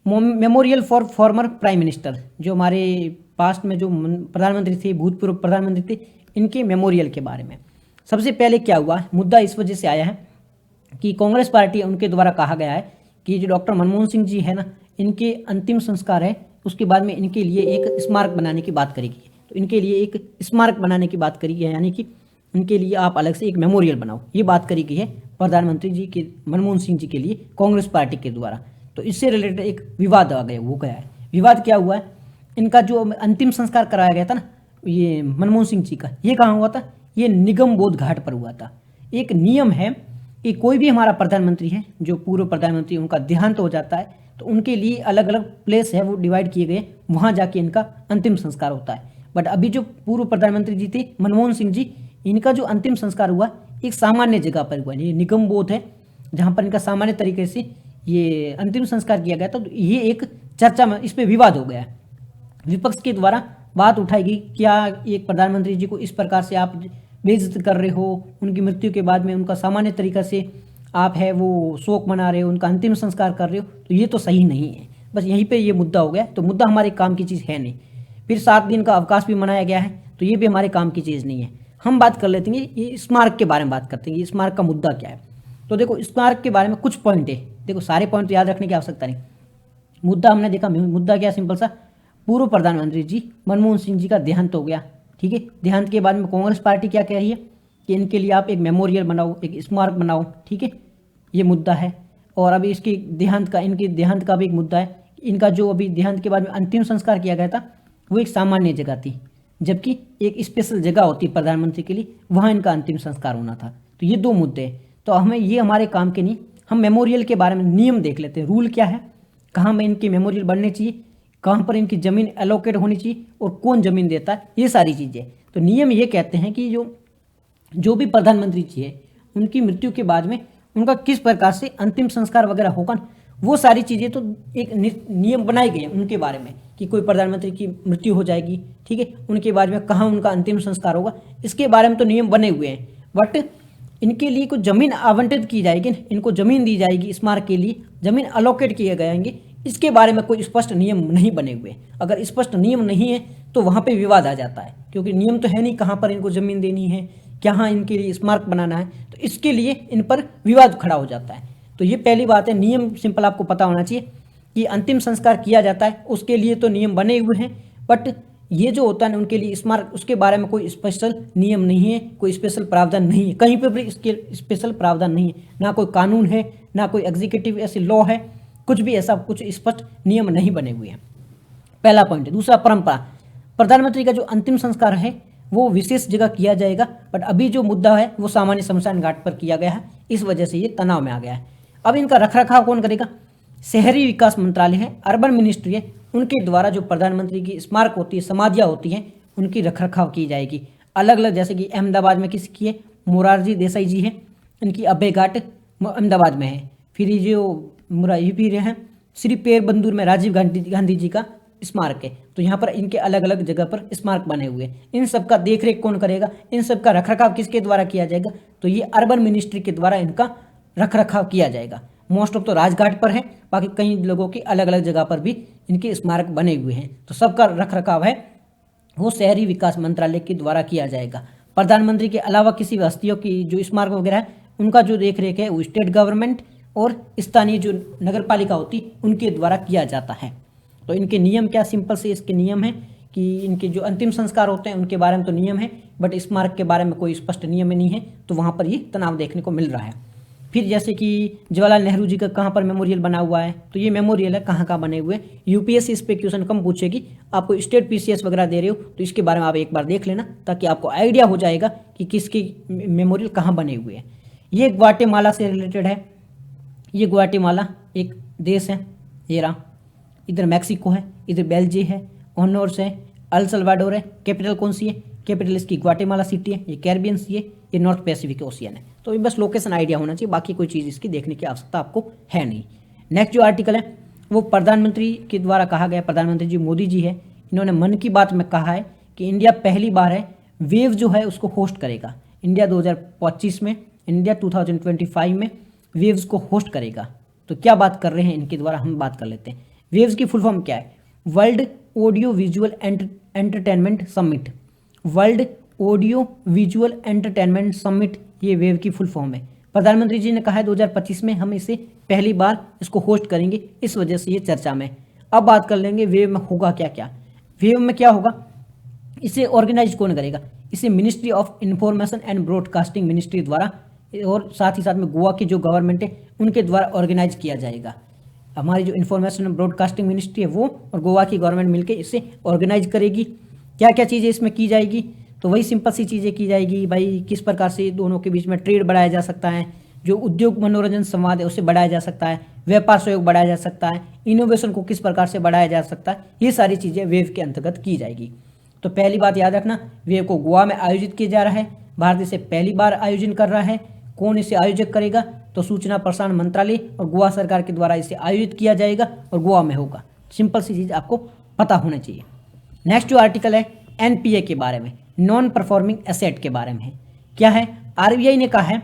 memorial for former prime minister, जो हमारे पास्ट में जो प्रधानमंत्री थे, भूतपूर्व प्रधानमंत्री थे, इनके मेमोरियल के बारे में। सबसे पहले क्या हुआ, मुद्दा इस वजह से आया है कि कांग्रेस पार्टी, उनके द्वारा कहा गया है कि जो डॉक्टर मनमोहन सिंह जी है ना, इनके अंतिम संस्कार है, उसके बाद में इनके लिए एक स्मारक बनाने की बात करी गई है। तो इनके लिए एक स्मारक बनाने की बात करी गई है, यानी कि इनके लिए आप अलग से एक मेमोरियल बनाओ, ये बात करी गई है प्रधानमंत्री जी के, मनमोहन सिंह जी के लिए कांग्रेस पार्टी के द्वारा। तो इससे रिलेटेड एक विवाद आ गया, वो गया है। विवाद क्या हुआ है, इनका जो अंतिम संस्कार कराया गया था ना, ये मनमोहन सिंह जी का, ये कहाँ हुआ था, ये निगम बोध घाट पर हुआ था। एक नियम है कि कोई भी हमारा प्रधानमंत्री है, जो पूर्व प्रधानमंत्री, उनका देहांत हो जाता है तो उनके लिए अलग अलग प्लेस है वो डिवाइड किए गए, वहाँ जाके इनका अंतिम संस्कार होता है। बट अभी जो पूर्व प्रधानमंत्री जी थे मनमोहन सिंह जी, इनका जो अंतिम संस्कार हुआ एक सामान्य जगह पर हुआ, ये निगम बोध है जहाँ पर इनका सामान्य तरीके से ये अंतिम संस्कार किया गया था। तो ये एक चर्चा में, इस पर विवाद हो गया। विपक्ष के द्वारा बात उठाई गई, क्या एक प्रधानमंत्री जी को इस प्रकार से आप बेइज्जत कर रहे हो, उनकी मृत्यु के बाद में उनका सामान्य तरीका से आप है वो शोक मना रहे हो, उनका अंतिम संस्कार कर रहे हो, तो ये तो सही नहीं है। बस यहीं पे ये मुद्दा हो गया। तो मुद्दा हमारे काम की चीज़ है नहीं। फिर 7 दिन का अवकाश भी मनाया गया है, तो ये भी हमारे काम की चीज़ नहीं है। हम बात कर लेते हैं ये स्मारक के बारे में बात करते हैं, ये स्मारक का मुद्दा क्या है। तो देखो स्मारक के बारे में कुछ पॉइंट है, देखो सारे पॉइंट तो याद रखने की आवश्यकता नहीं। मुद्दा हमने देखा, मुद्दा क्या सिंपल सा, पूर्व प्रधानमंत्री जी मनमोहन सिंह जी का देहांत हो गया, ठीक है। देहांत के बाद में कांग्रेस पार्टी क्या कह रही है कि इनके लिए आप एक मेमोरियल बनाओ, एक स्मारक बनाओ, ठीक है, ये मुद्दा है। और अभी इसकी देहांत का, इनके देहांत का भी एक मुद्दा है। इनका जो अभी देहांत के बाद में अंतिम संस्कार किया गया था वो एक सामान्य जगह थी, जबकि एक स्पेशल जगह होती है प्रधानमंत्री के लिए, वहाँ इनका अंतिम संस्कार होना था। तो ये 2 मुद्दे हैं। तो हमें ये हमारे काम के नहीं। हम मेमोरियल के बारे में नियम देख लेते हैं, रूल क्या है, कहाँ में इनकी मेमोरियल बननी चाहिए, कहाँ पर इनकी ज़मीन एलोकेट होनी चाहिए और कौन ज़मीन देता है, ये सारी चीज़ें। तो नियम ये कहते हैं कि जो भी प्रधानमंत्री जी है उनकी मृत्यु के बाद में उनका किस प्रकार से अंतिम संस्कार वगैरह होगा, वो सारी चीज़ें तो एक नियम बनाए गए हैं उनके बारे में कि कोई प्रधानमंत्री की मृत्यु हो जाएगी, ठीक है, उनके बाद में कहाँ उनका अंतिम संस्कार होगा, इसके बारे में तो नियम बने हुए हैं। बट इनके लिए कुछ ज़मीन आवंटित की जाएगी, इनको ज़मीन दी जाएगी, स्मारक के लिए ज़मीन अलोकेट किए जाएंगे, इसके बारे में कोई स्पष्ट नियम नहीं बने हुए। अगर स्पष्ट नियम नहीं है तो वहाँ पे विवाद आ जाता है, क्योंकि नियम तो है नहीं कहाँ पर इनको ज़मीन देनी है, कहाँ इनके लिए स्मारक बनाना है, तो इसके लिए इन पर विवाद खड़ा हो जाता है। तो ये पहली बात है, नियम सिंपल आपको पता होना चाहिए कि अंतिम संस्कार किया जाता है उसके लिए तो नियम बने हुए हैं, बट ये जो होता है उनके लिए स्मारक, उसके बारे में कोई स्पेशल नियम नहीं है, कोई स्पेशल प्रावधान नहीं है, कहीं पर भी इसके स्पेशल प्रावधान नहीं है, ना कोई कानून है, ना कोई एग्जीक्यूटिव ऐसी लॉ है, कुछ भी ऐसा कुछ स्पष्ट नियम नहीं बने हुए हैं। पहला पॉइंट है। दूसरा, परंपरा। प्रधानमंत्री का जो अंतिम संस्कार है वो विशेष जगह किया जाएगा, बट अभी जो मुद्दा है वो सामान्य शमशान घाट पर किया गया है, इस वजह से ये तनाव में आ गया है। अब इनका रखरखाव कौन करेगा? शहरी विकास मंत्रालय है, अर्बन मिनिस्ट्री है, उनके द्वारा जो प्रधानमंत्री की स्मारक होती है, समाधियाँ होती हैं, उनकी रखरखाव की जाएगी अलग अलग। जैसे कि अहमदाबाद में किसकी है? मोरारजी देसाई जी है, इनकी अभय घाट अहमदाबाद में है। फिर ये जो ये भी हैं श्री पेरबंदूर में राजीव गांधी जी का स्मारक है। तो यहाँ पर इनके अलग अलग जगह पर स्मारक बने हुए हैं। इन सब का देखरेख कौन करेगा? इन सब का रखरखाव किसके द्वारा किया जाएगा? तो ये अर्बन मिनिस्ट्री के द्वारा इनका रखरखाव किया जाएगा। मोस्ट ऑफ तो राजघाट पर है, बाकी कई लोगों की अलग अलग जगह पर भी इनके स्मारक बने हुए हैं। तो सबका रखरखाव है वो शहरी विकास मंत्रालय के द्वारा किया जाएगा। प्रधानमंत्री के अलावा किसी हस्तियों की जो स्मारक वगैरह है उनका जो देखरेख है वो स्टेट गवर्नमेंट और स्थानीय जो नगर पालिका होती उनके द्वारा किया जाता है। तो इनके नियम क्या? सिंपल से इसके नियम है कि इनके जो अंतिम संस्कार होते हैं उनके बारे में तो नियम है, बट स्मारक के बारे में कोई स्पष्ट नियम नहीं है, तो वहाँ पर ये तनाव देखने को मिल रहा है। फिर जैसे कि जवाहरलाल नेहरू जी का कहाँ पर मेमोरियल बना हुआ है, तो ये मेमोरियल है कहाँ कहाँ बने हुए। यूपीएससी इस पे क्वेश्चन कम पूछेगी, आपको स्टेट पीसीएस वगैरह दे रहे हो तो इसके बारे में आप एक बार देख लेना, ताकि आपको आइडिया हो जाएगा कि किसकी मेमोरियल कहाँ बने हुए हैं। ये ग्वाटेमाला से रिलेटेड है। ये ग्वाटेमाला एक देश है, ये रहा। इधर मैक्सिको है, इधर बेल्जियम है, ऑनोर्स है, अल सल्वाडोर है। कैपिटल कौन सी है? कैपिटल इसकी ग्वाटेमाला सिटी है। ये कैरिबियन सी है, ये नॉर्थ पैसिफिक ओशियन है। तो ये बस लोकेशन आइडिया होना चाहिए, बाकी कोई चीज़ इसकी देखने की आवश्यकता आपको है नहीं। नेक्स्ट जो आर्टिकल है वो प्रधानमंत्री के द्वारा कहा गया, प्रधानमंत्री जी मोदी जी है, इन्होंने मन की बात में कहा है कि इंडिया पहली बार है वेव जो है उसको होस्ट करेगा। इंडिया 2025 में, इंडिया 2025 में वेव्स को होस्ट करेगा। तो क्या बात कर रहे हैं इनके द्वारा, हम बात कर लेते हैं। वेव्स की फुल फॉर्म क्या है? World audio visual entertainment summit. World audio visual entertainment summit, ये वेव की फुल फॉर्म है। प्रधानमंत्री जी ने कहा है 2025 में हम इसे पहली बार इसको होस्ट करेंगे, इस वजह से ये चर्चा में। अब बात कर लेंगे वेव में होगा क्या क्या। वेव में क्या होगा, इसे ऑर्गेनाइज कौन करेगा? इसे ministry of information and broadcasting ministry द्वारा और साथ ही साथ में गोवा की जो गवर्नमेंट है उनके द्वारा ऑर्गेनाइज किया जाएगा। हमारी जो इन्फॉर्मेशन एंड ब्रॉडकास्टिंग मिनिस्ट्री है वो और गोवा की गवर्नमेंट मिलकर इसे ऑर्गेनाइज करेगी। क्या क्या चीज़ें इसमें की जाएगी? तो वही सिंपल सी चीज़ें की जाएगी भाई, किस प्रकार से दोनों के बीच में ट्रेड बढ़ाया जा सकता है, जो उद्योग मनोरंजन संवाद है उसे बढ़ाया जा सकता है, व्यापार सहयोग बढ़ाया जा सकता है, इनोवेशन को किस प्रकार से बढ़ाया जा सकता है, ये सारी चीज़ें वेव के अंतर्गत की जाएगी। तो पहली बात याद रखना, वेव को गोवा में आयोजित किया जा रहा है, भारत इसे पहली बार आयोजन कर रहा है। कौन इसे आयोजक करेगा? तो सूचना प्रसारण मंत्रालय और गोवा सरकार के द्वारा इसे आयोजित किया जाएगा और गोवा में होगा। सिंपल सी चीज़ आपको पता होना चाहिए। नेक्स्ट जो आर्टिकल है एनपीए के बारे में, नॉन परफॉर्मिंग एसेट के बारे में है। क्या है? आरबीआई ने कहा है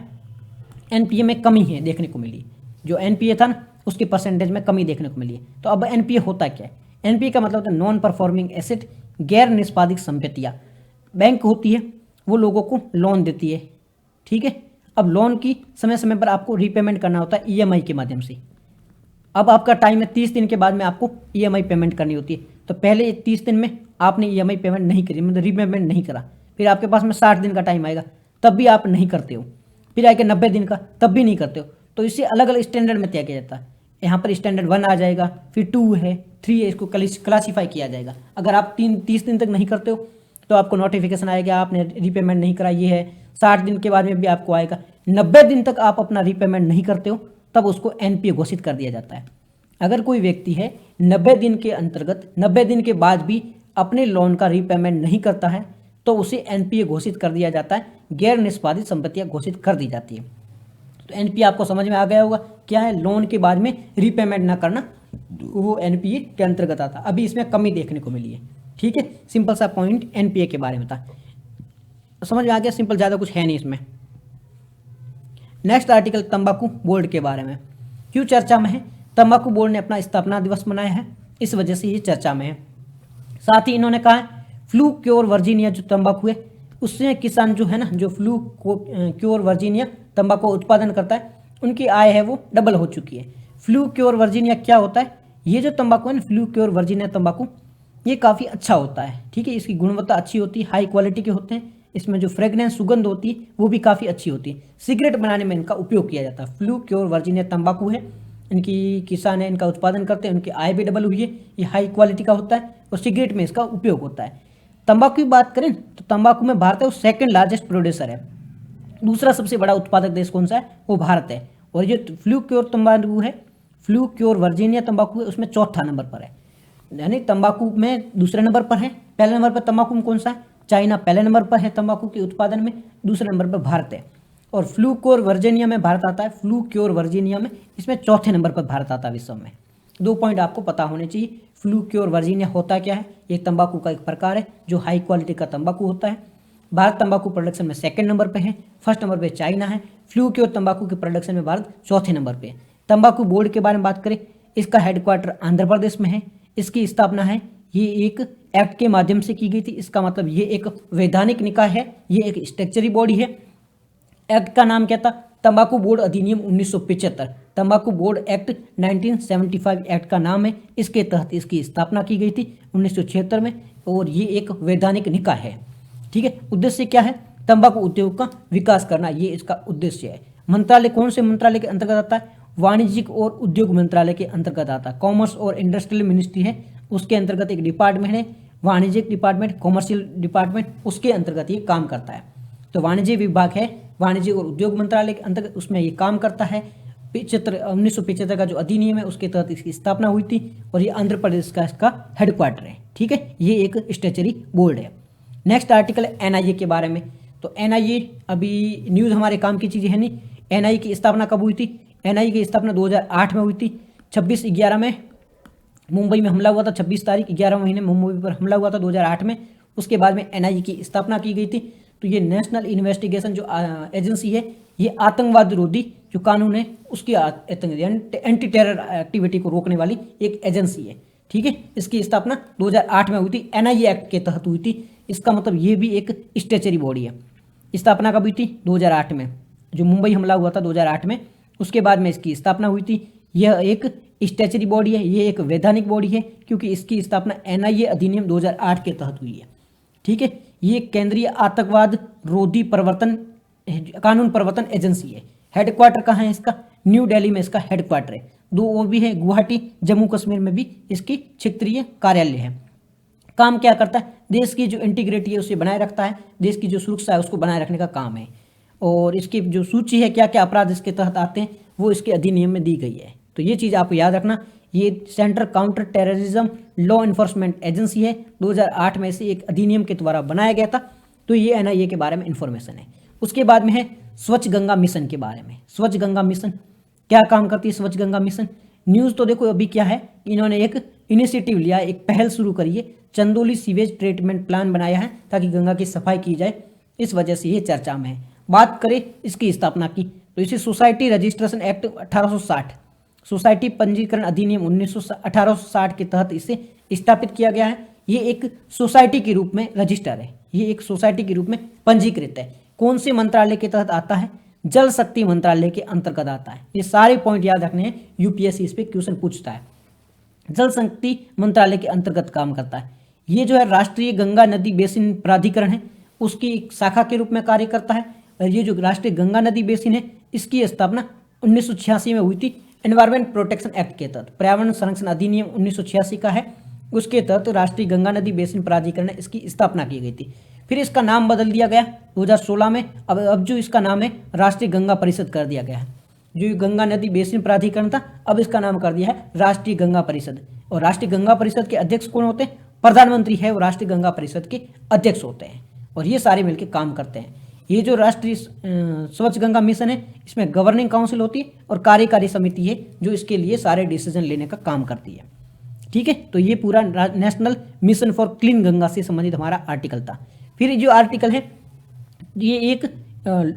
एनपीए में कमी है देखने को मिली, जो एनपीए था ना उसके परसेंटेज में कमी देखने को मिली है। तो अब एनपीए होता क्या है? एनपीए का मतलब होता है नॉन परफॉर्मिंग एसेट, गैर निष्पादित संपत्तियाँ। बैंक होती है वो लोगों को लोन देती है, ठीक है। अब लोन की समय समय पर आपको रीपेमेंट करना होता है ईएमआई के माध्यम से। अब आपका टाइम है 30 दिन के बाद में आपको ईएमआई पेमेंट करनी होती है। तो पहले 30 दिन में आपने ईएमआई पेमेंट नहीं करी, मतलब रीपेमेंट नहीं करा, फिर आपके पास में 60 दिन का टाइम आएगा तब भी आप नहीं करते हो, फिर आएगा 90 दिन का तब भी नहीं करते हो। तो इसे अलग अलग स्टैंडर्ड में तय किया जाता है। यहाँ पर स्टैंडर्ड 1 आ जाएगा, फिर 2 है, 3 है, इसको क्लासीफाई किया जाएगा। अगर आप 30 दिन तक नहीं करते हो तो आपको नोटिफिकेशन आएगा आपने रीपेमेंट नहीं करा, ये है। 60 दिन के बाद में भी आपको आएगा। 90 दिन तक आप अपना रीपेमेंट नहीं करते हो तब उसको एनपीए घोषित कर दिया जाता है। अगर कोई व्यक्ति है 90 दिन के अंतर्गत 90 दिन के बाद भी अपने लोन का रीपेमेंट नहीं करता है तो उसे एनपीए घोषित कर दिया जाता है, गैर निष्पादित संपत्तियां घोषित कर दी जाती है। तो एनपीए आपको समझ में आ गया होगा क्या है? लोन के बाद में रीपेमेंट ना करना, वो एनपीए के अंतर्गत आता। अभी इसमें कमी देखने को मिली है, ठीक है। सिंपल सा पॉइंट एनपीए के बारे में था, समझ में आ गया? सिंपल, ज़्यादा कुछ है नहीं इसमें। नेक्स्ट आर्टिकल तंबाकू बोर्ड के बारे में क्यों चर्चा में है? तंबाकू बोर्ड ने अपना स्थापना दिवस मनाया है, इस वजह से ये चर्चा में है। साथ ही इन्होंने कहा है फ्लू क्योर वर्जीनिया जो तंबाकू है उससे किसान जो है ना, जो फ्लू क्योर वर्जीनिया तंबाकू उत्पादन करता है उनकी आय है वो डबल हो चुकी है। फ्लू क्योर वर्जीनिया क्या होता है? ये जो तंबाकू है ना, फ्लू क्योर वर्जीनिया तंबाकू, ये काफ़ी अच्छा होता है, ठीक है। इसकी गुणवत्ता अच्छी होती है, हाई क्वालिटी के होते हैं। इसमें जो फ्रेगनेंस सुगंध होती है वो भी काफ़ी अच्छी होती है। सिगरेट बनाने में इनका उपयोग किया जाता है। फ्लू क्योर वर्जीनिया तंबाकू है, इनकी किसान है, इनका उत्पादन करते हैं, उनकी आय भी डबल हुई है। ये हाई क्वालिटी का होता है और सिगरेट में इसका उपयोग होता है। तंबाकू की बात करें तो तंबाकू में भारत है वो सेकंड लार्जेस्ट प्रोड्यूसर है। दूसरा सबसे बड़ा उत्पादक देश कौन सा है? वो भारत है। और ये फ्लू क्योर तंबाकू है, फ्लू क्योर वर्जीनिया तंबाकू है, उसमें चौथा नंबर पर है। यानी तंबाकू में दूसरे नंबर पर है। पहले नंबर पर तंबाकू में कौन सा है? चाइना पहले नंबर पर है तंबाकू के उत्पादन में, दूसरे नंबर पर भारत है। और फ्लू क्योर वर्जीनिया में भारत आता है, फ्लू क्योर वर्जीनिया में, इसमें चौथे नंबर पर भारत आता है विश्व में। 2 पॉइंट आपको पता होने चाहिए। फ्लू क्योर वर्जीनिया होता क्या है? ये तंबाकू का एक प्रकार है जो हाई क्वालिटी का तंबाकू होता है। भारत तंबाकू प्रोडक्शन में सेकंड नंबर पे है, फर्स्ट नंबर पे चाइना है। फ्लू क्योर तंबाकू के प्रोडक्शन में भारत चौथे नंबर पे है। तंबाकू बोर्ड के बारे में बात करें, इसका हेडक्वार्टर आंध्र प्रदेश में है। इसकी स्थापना है ये एक एक्ट के माध्यम से की गई थी। इसका मतलब ये एक वैधानिक निकाय है, ये एक स्ट्रक्चररी बॉडी है। एक्ट का नाम क्या था? तंबाकू बोर्ड अधिनियम 1975, तंबाकू बोर्ड एक्ट 1975 एक्ट का नाम है। इसके तहत इसकी स्थापना की गई थी 1976 में और ये एक वैधानिक निकाय है, ठीक है। उद्देश्य क्या है? तंबाकू उद्योग का विकास करना, ये इसका उद्देश्य है। मंत्रालय कौन से मंत्रालय के अंतर्गत आता है? वाणिज्यिक और उद्योग मंत्रालय के अंतर्गत आता है। कॉमर्स और इंडस्ट्रियल मिनिस्ट्री है, उसके अंतर्गत एक डिपार्टमेंट है वाणिज्यिक डिपार्टमेंट, कॉमर्शियल डिपार्टमेंट, उसके अंतर्गत ये काम करता है। तो वाणिज्य विभाग है वाणिज्य और उद्योग मंत्रालय के अंतर्गत, उसमें ये काम करता है। 1975 का जो अधिनियम है उसके तहत इसकी स्थापना हुई थी और ये आंध्र प्रदेश का इसका हेडक्वार्टर है, ठीक है। ये एक स्टैच्यूटरी बोर्ड है। नेक्स्ट आर्टिकल है एनआईए के बारे में। तो एनआईए अभी न्यूज़ हमारे काम की चीज़ है नहीं। एनआईए की स्थापना कब हुई थी? एनआईए की स्थापना 2008 में हुई थी। 26/11 में मुंबई में हमला हुआ था। 26 तारीख 11 महीने मुंबई पर हमला हुआ था 2008 में। उसके बाद में एनआईए की स्थापना की गई थी। तो ये नेशनल इन्वेस्टिगेशन जो एजेंसी है, ये आतंकवाद विरोधी जो कानून है उसकी एंटी टेरर एक्टिविटी को रोकने वाली एक एजेंसी है, ठीक है। इसकी स्थापना 2008 में हुई थी, एनआईए एक्ट के तहत हुई थी। इसका मतलब ये भी एक स्टैच्यूटरी बॉडी है। स्थापना कब हुई थी? 2008 में, जो मुंबई हमला हुआ था 2008 में, उसके बाद में इसकी स्थापना हुई थी। यह एक स्टैच्यूटरी बॉडी है, ये एक वैधानिक बॉडी है क्योंकि इसकी स्थापना एनआईए अधिनियम 2008 के तहत हुई है, ठीक है। ये केंद्रीय आतंकवाद रोधी कानून प्रवर्तन एजेंसी है। हेडक्वार्टर कहाँ है इसका? न्यू दिल्ली में इसका हेडक्वार्टर है। 2 और भी है, गुवाहाटी जम्मू कश्मीर में भी इसकी क्षेत्रीय कार्यालय है। काम क्या करता है? देश की जो इंटीग्रिटी है उसे बनाए रखता है, देश की जो सुरक्षा है उसको बनाए रखने का काम है। और इसकी जो सूची है क्या क्या अपराध इसके तहत आते हैं वो इसके अधिनियम में दी गई है। तो ये चीज़ आपको याद रखना। ये central counter terrorism law enforcement agency है, 2008 में से एक अधिनियम के द्वारा बनाया गया था। तो ये एनआईए के बारे में इंफॉर्मेशन है। उसके बाद में है स्वच्छ गंगा मिशन के बारे में। स्वच्छ गंगा मिशन क्या काम करती है? स्वच्छ गंगा मिशन न्यूज़ तो देखो अभी क्या है, इन्होंने एक इनिशिएटिव लिया, एक पहल शुरू करी है। चंदौली सीवेज ट्रीटमेंट प्लान बनाया है ताकि गंगा की सफाई की जाए, इस वजह से ये चर्चा में है। बात करें इसकी स्थापना की तो इसे सोसाइटी रजिस्ट्रेशन एक्ट 1860, सोसाइटी पंजीकरण अधिनियम 1860 के तहत इसे स्थापित किया गया है। ये एक सोसाइटी के रूप में रजिस्टर है, ये एक सोसाइटी के रूप में पंजीकृत है। कौन से मंत्रालय के तहत आता है? जल शक्ति मंत्रालय के अंतर्गत आता है। ये सारे पॉइंट याद रखने हैं, यूपीएससी इस पे क्वेश्चन पूछता है। जल शक्ति मंत्रालय के अंतर्गत काम करता है। ये जो है राष्ट्रीय गंगा नदी बेसिन प्राधिकरण है, उसकी एक शाखा के रूप में कार्य करता है। और ये जो राष्ट्रीय गंगा नदी बेसिन है, इसकी स्थापना 1986 में हुई थी एनवायरमेंट प्रोटेक्शन एक्ट के तहत। पर्यावरण संरक्षण अधिनियम 1986 का है, उसके तहत राष्ट्रीय गंगा नदी बेसिन प्राधिकरण है, इसकी स्थापना की गई थी। फिर इसका नाम बदल दिया गया 2016 में। अब जो इसका नाम है राष्ट्रीय गंगा परिषद कर दिया गया है। जो गंगा नदी बेसिन प्राधिकरण था, अब इसका नाम कर दिया है राष्ट्रीय गंगा परिषद। और राष्ट्रीय गंगा परिषद के अध्यक्ष कौन होते हैं? प्रधानमंत्री है, वो राष्ट्रीय गंगा परिषद के अध्यक्ष होते हैं। और ये सारे मिलकर काम करते हैं। ये जो राष्ट्रीय स्वच्छ गंगा मिशन है, इसमें गवर्निंग काउंसिल होती है और कार्यकारी समिति है जो इसके लिए सारे डिसीजन लेने का काम करती है। ठीक है, तो ये पूरा national mission for clean Ganga से संबंधित हमारा आर्टिकल था। फिर जो आर्टिकल है, ये एक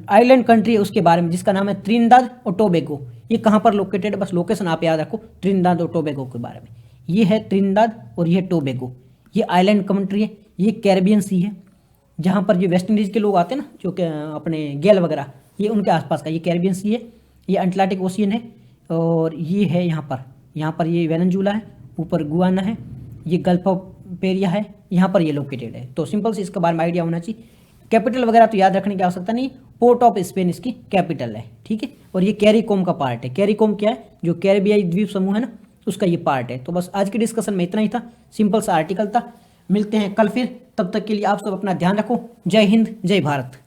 आइलैंड कंट्री है उसके बारे में, जिसका नाम है त्रिनिदाद और टोबैगो। ये कहाँ पर लोकेटेड है, बस लोकेशन आप याद रखो, त्रिनिदाद और टोबैगो के बारे में। ये है त्रिनिदाद और ये टोबैगो। ये आइलैंड कंट्री है, ये कैरेबियन सी है, जहाँ पर जो वेस्ट इंडीज़ के लोग आते हैं ना, जो कि अपने गैल वगैरह, ये उनके आसपास का ये कैरेबियन सी है। ये अटलांटिक ओशियन है। और ये है यहाँ पर ये वेनेजुला है, ऊपर गुआना है, ये गल्फ ऑफ पेरिया है, यहाँ पर ये लोकेटेड है। तो सिंपल से इसके बारे में आइडिया होना चाहिए। कैपिटल वगैरह तो याद रखने की आवश्यकता नहीं, पोर्ट ऑफ स्पेन इसकी कैपिटल है। ठीक है, और ये कैरिकोम का पार्ट है। कैरिकोम क्या है? जो कैरिबियाई द्वीप समूह है ना, उसका ये पार्ट है। तो बस आज की डिस्कशन में इतना ही था, सिंपल सा आर्टिकल था। मिलते हैं कल फिर, तब तक के लिए आप सब अपना ध्यान रखो। जय हिंद, जय भारत।